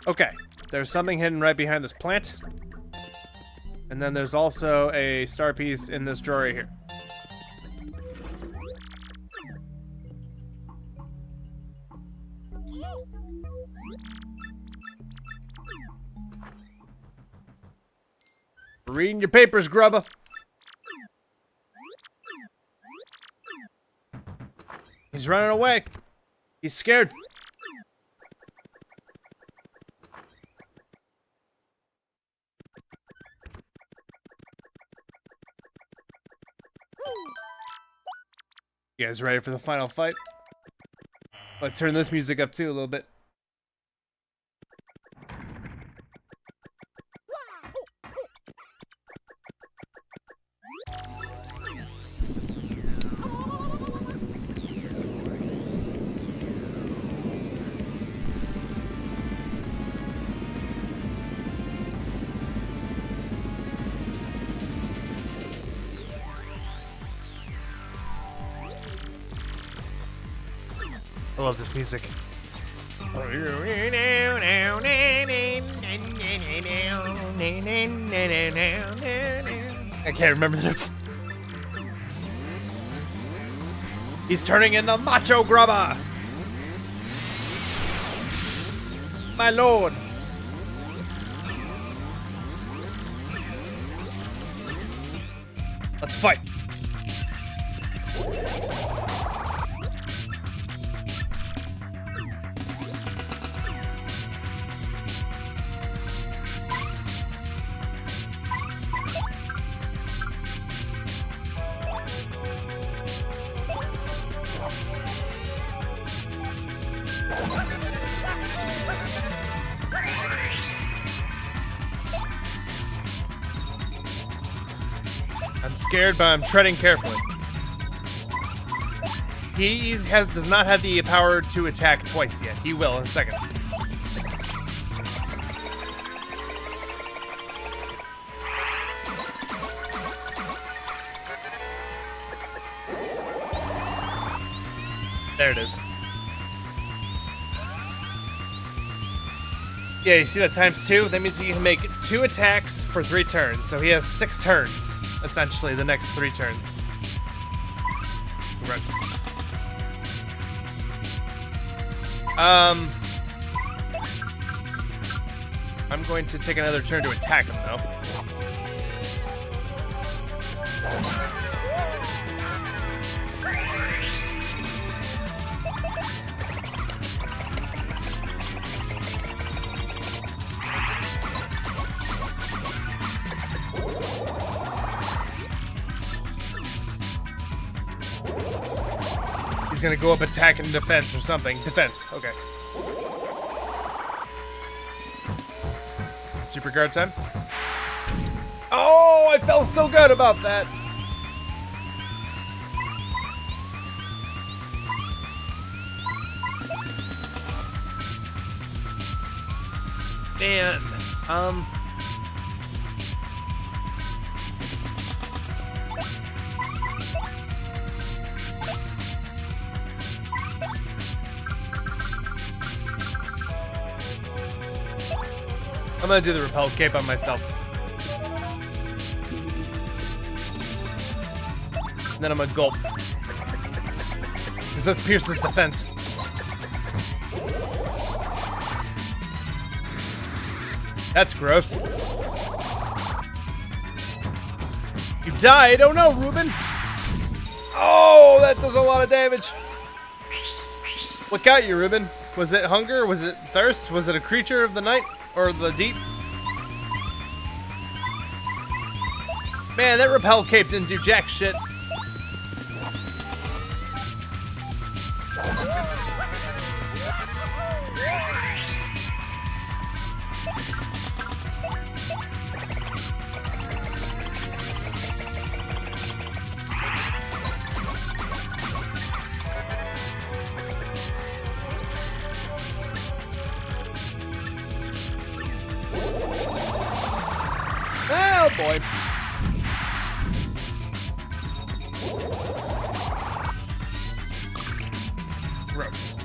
Okay, there's something hidden right behind this plant. And then there's also a star piece in this drawer right here. Reading your papers, grubba. He's running away. He's scared. You guys ready for the final fight? Let's turn this music up too a little bit. I love this music. I can't remember the notes. He's turning into Macho Grubba! My lord! Let's fight! I'm scared, but I'm treading carefully. He does not have the power to attack twice yet. He will in a second. There it is. Yeah, you see that times 2? That means he can make 2 attacks for 3 turns. So he has 6 turns, essentially, the next 3 turns. Reps. I'm going to take another turn to attack him, though. He's gonna go up attack and defense or something. Defense, okay. Super guard time. Oh, I felt so good about that. Man, I'm gonna do the repel cape on myself. And then I'm gonna gulp. Because this pierces defense. That's gross. You died! Oh no, Ruben! Oh, that does a lot of damage. What got you, Ruben? Was it hunger? Was it thirst? Was it a creature of the night? Or the deep? Man, that repel cape didn't do jack shit. Oh boy. Gross.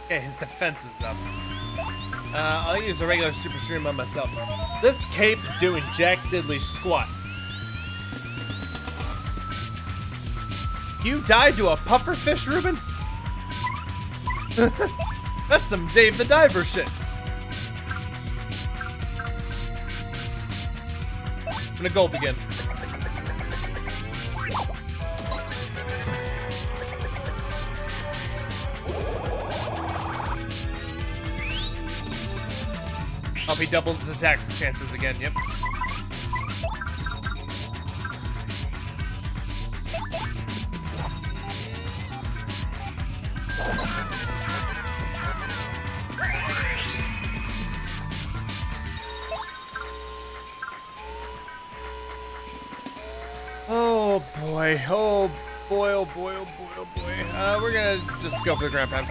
Okay, his defense is up. I'll use a regular super stream on myself. This cape's doing jack diddly squat. You died to a pufferfish, Ruben? That's some Dave the Diver shit. I'm gonna gulp again. Oh, he doubled his attack chances again, yep. Oh boy, oh boy, oh boy, oh boy, oh boy. We're gonna just go for the ground pound.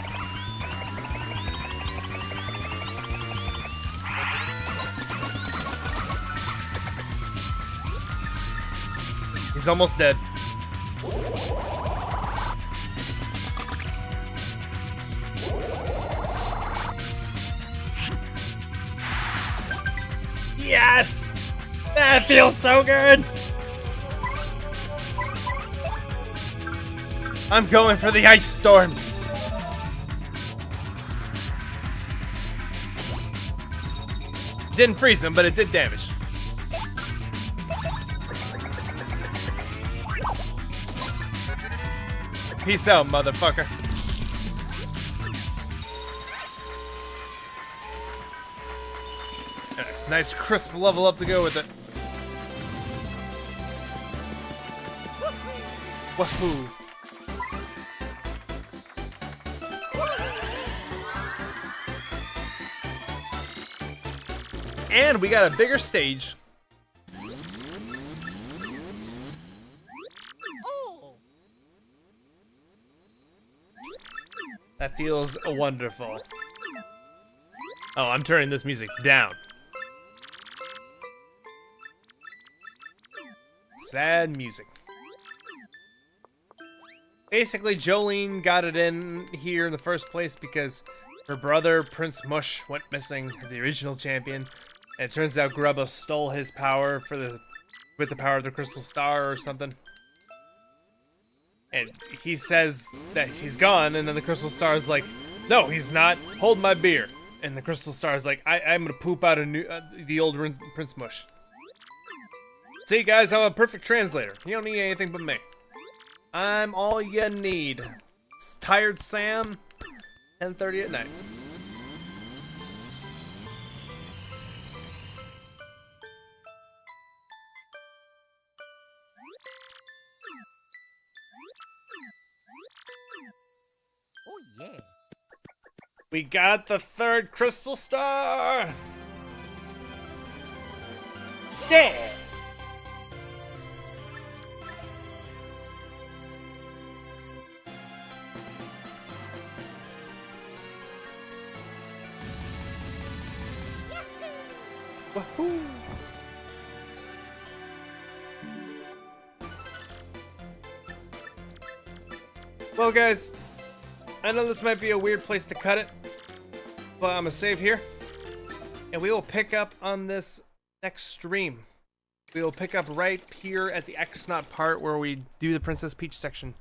He's almost dead. Yes! That feels so good! I'm going for the ice storm. Didn't freeze him, but it did damage. Peace out, motherfucker. Nice crisp level up to go with it. Wahoo. And we got a bigger stage. That feels wonderful. Oh, I'm turning this music down. Sad music. Basically, Jolene got it in here in the first place because her brother, Prince Mush, went missing, the original champion. And it turns out Grubba stole his power with the power of the Crystal Star or something. And he says that he's gone, and then the Crystal Star is like, no, he's not. Hold my beer. And the Crystal Star is like, I'm gonna poop out the old Prince Mush. See, guys, I'm a perfect translator. You don't need anything but me. I'm all you need. It's Tired Sam, 10:30 at night. Oh yeah. We got the third Crystal Star! Yeah! Wahoo! Well, guys, I know this might be a weird place to cut it, but I'm gonna save here, and we will pick up on this next stream. We will pick up right here at the X-Not part where we do the Princess Peach section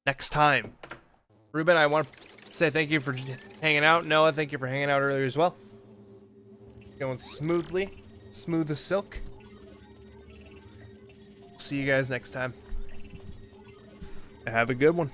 next time. Ruben, I want to say thank you for hanging out. Noah, thank you for hanging out earlier as well. Going smoothly. Smooth as silk. See you guys next time. Have a good one.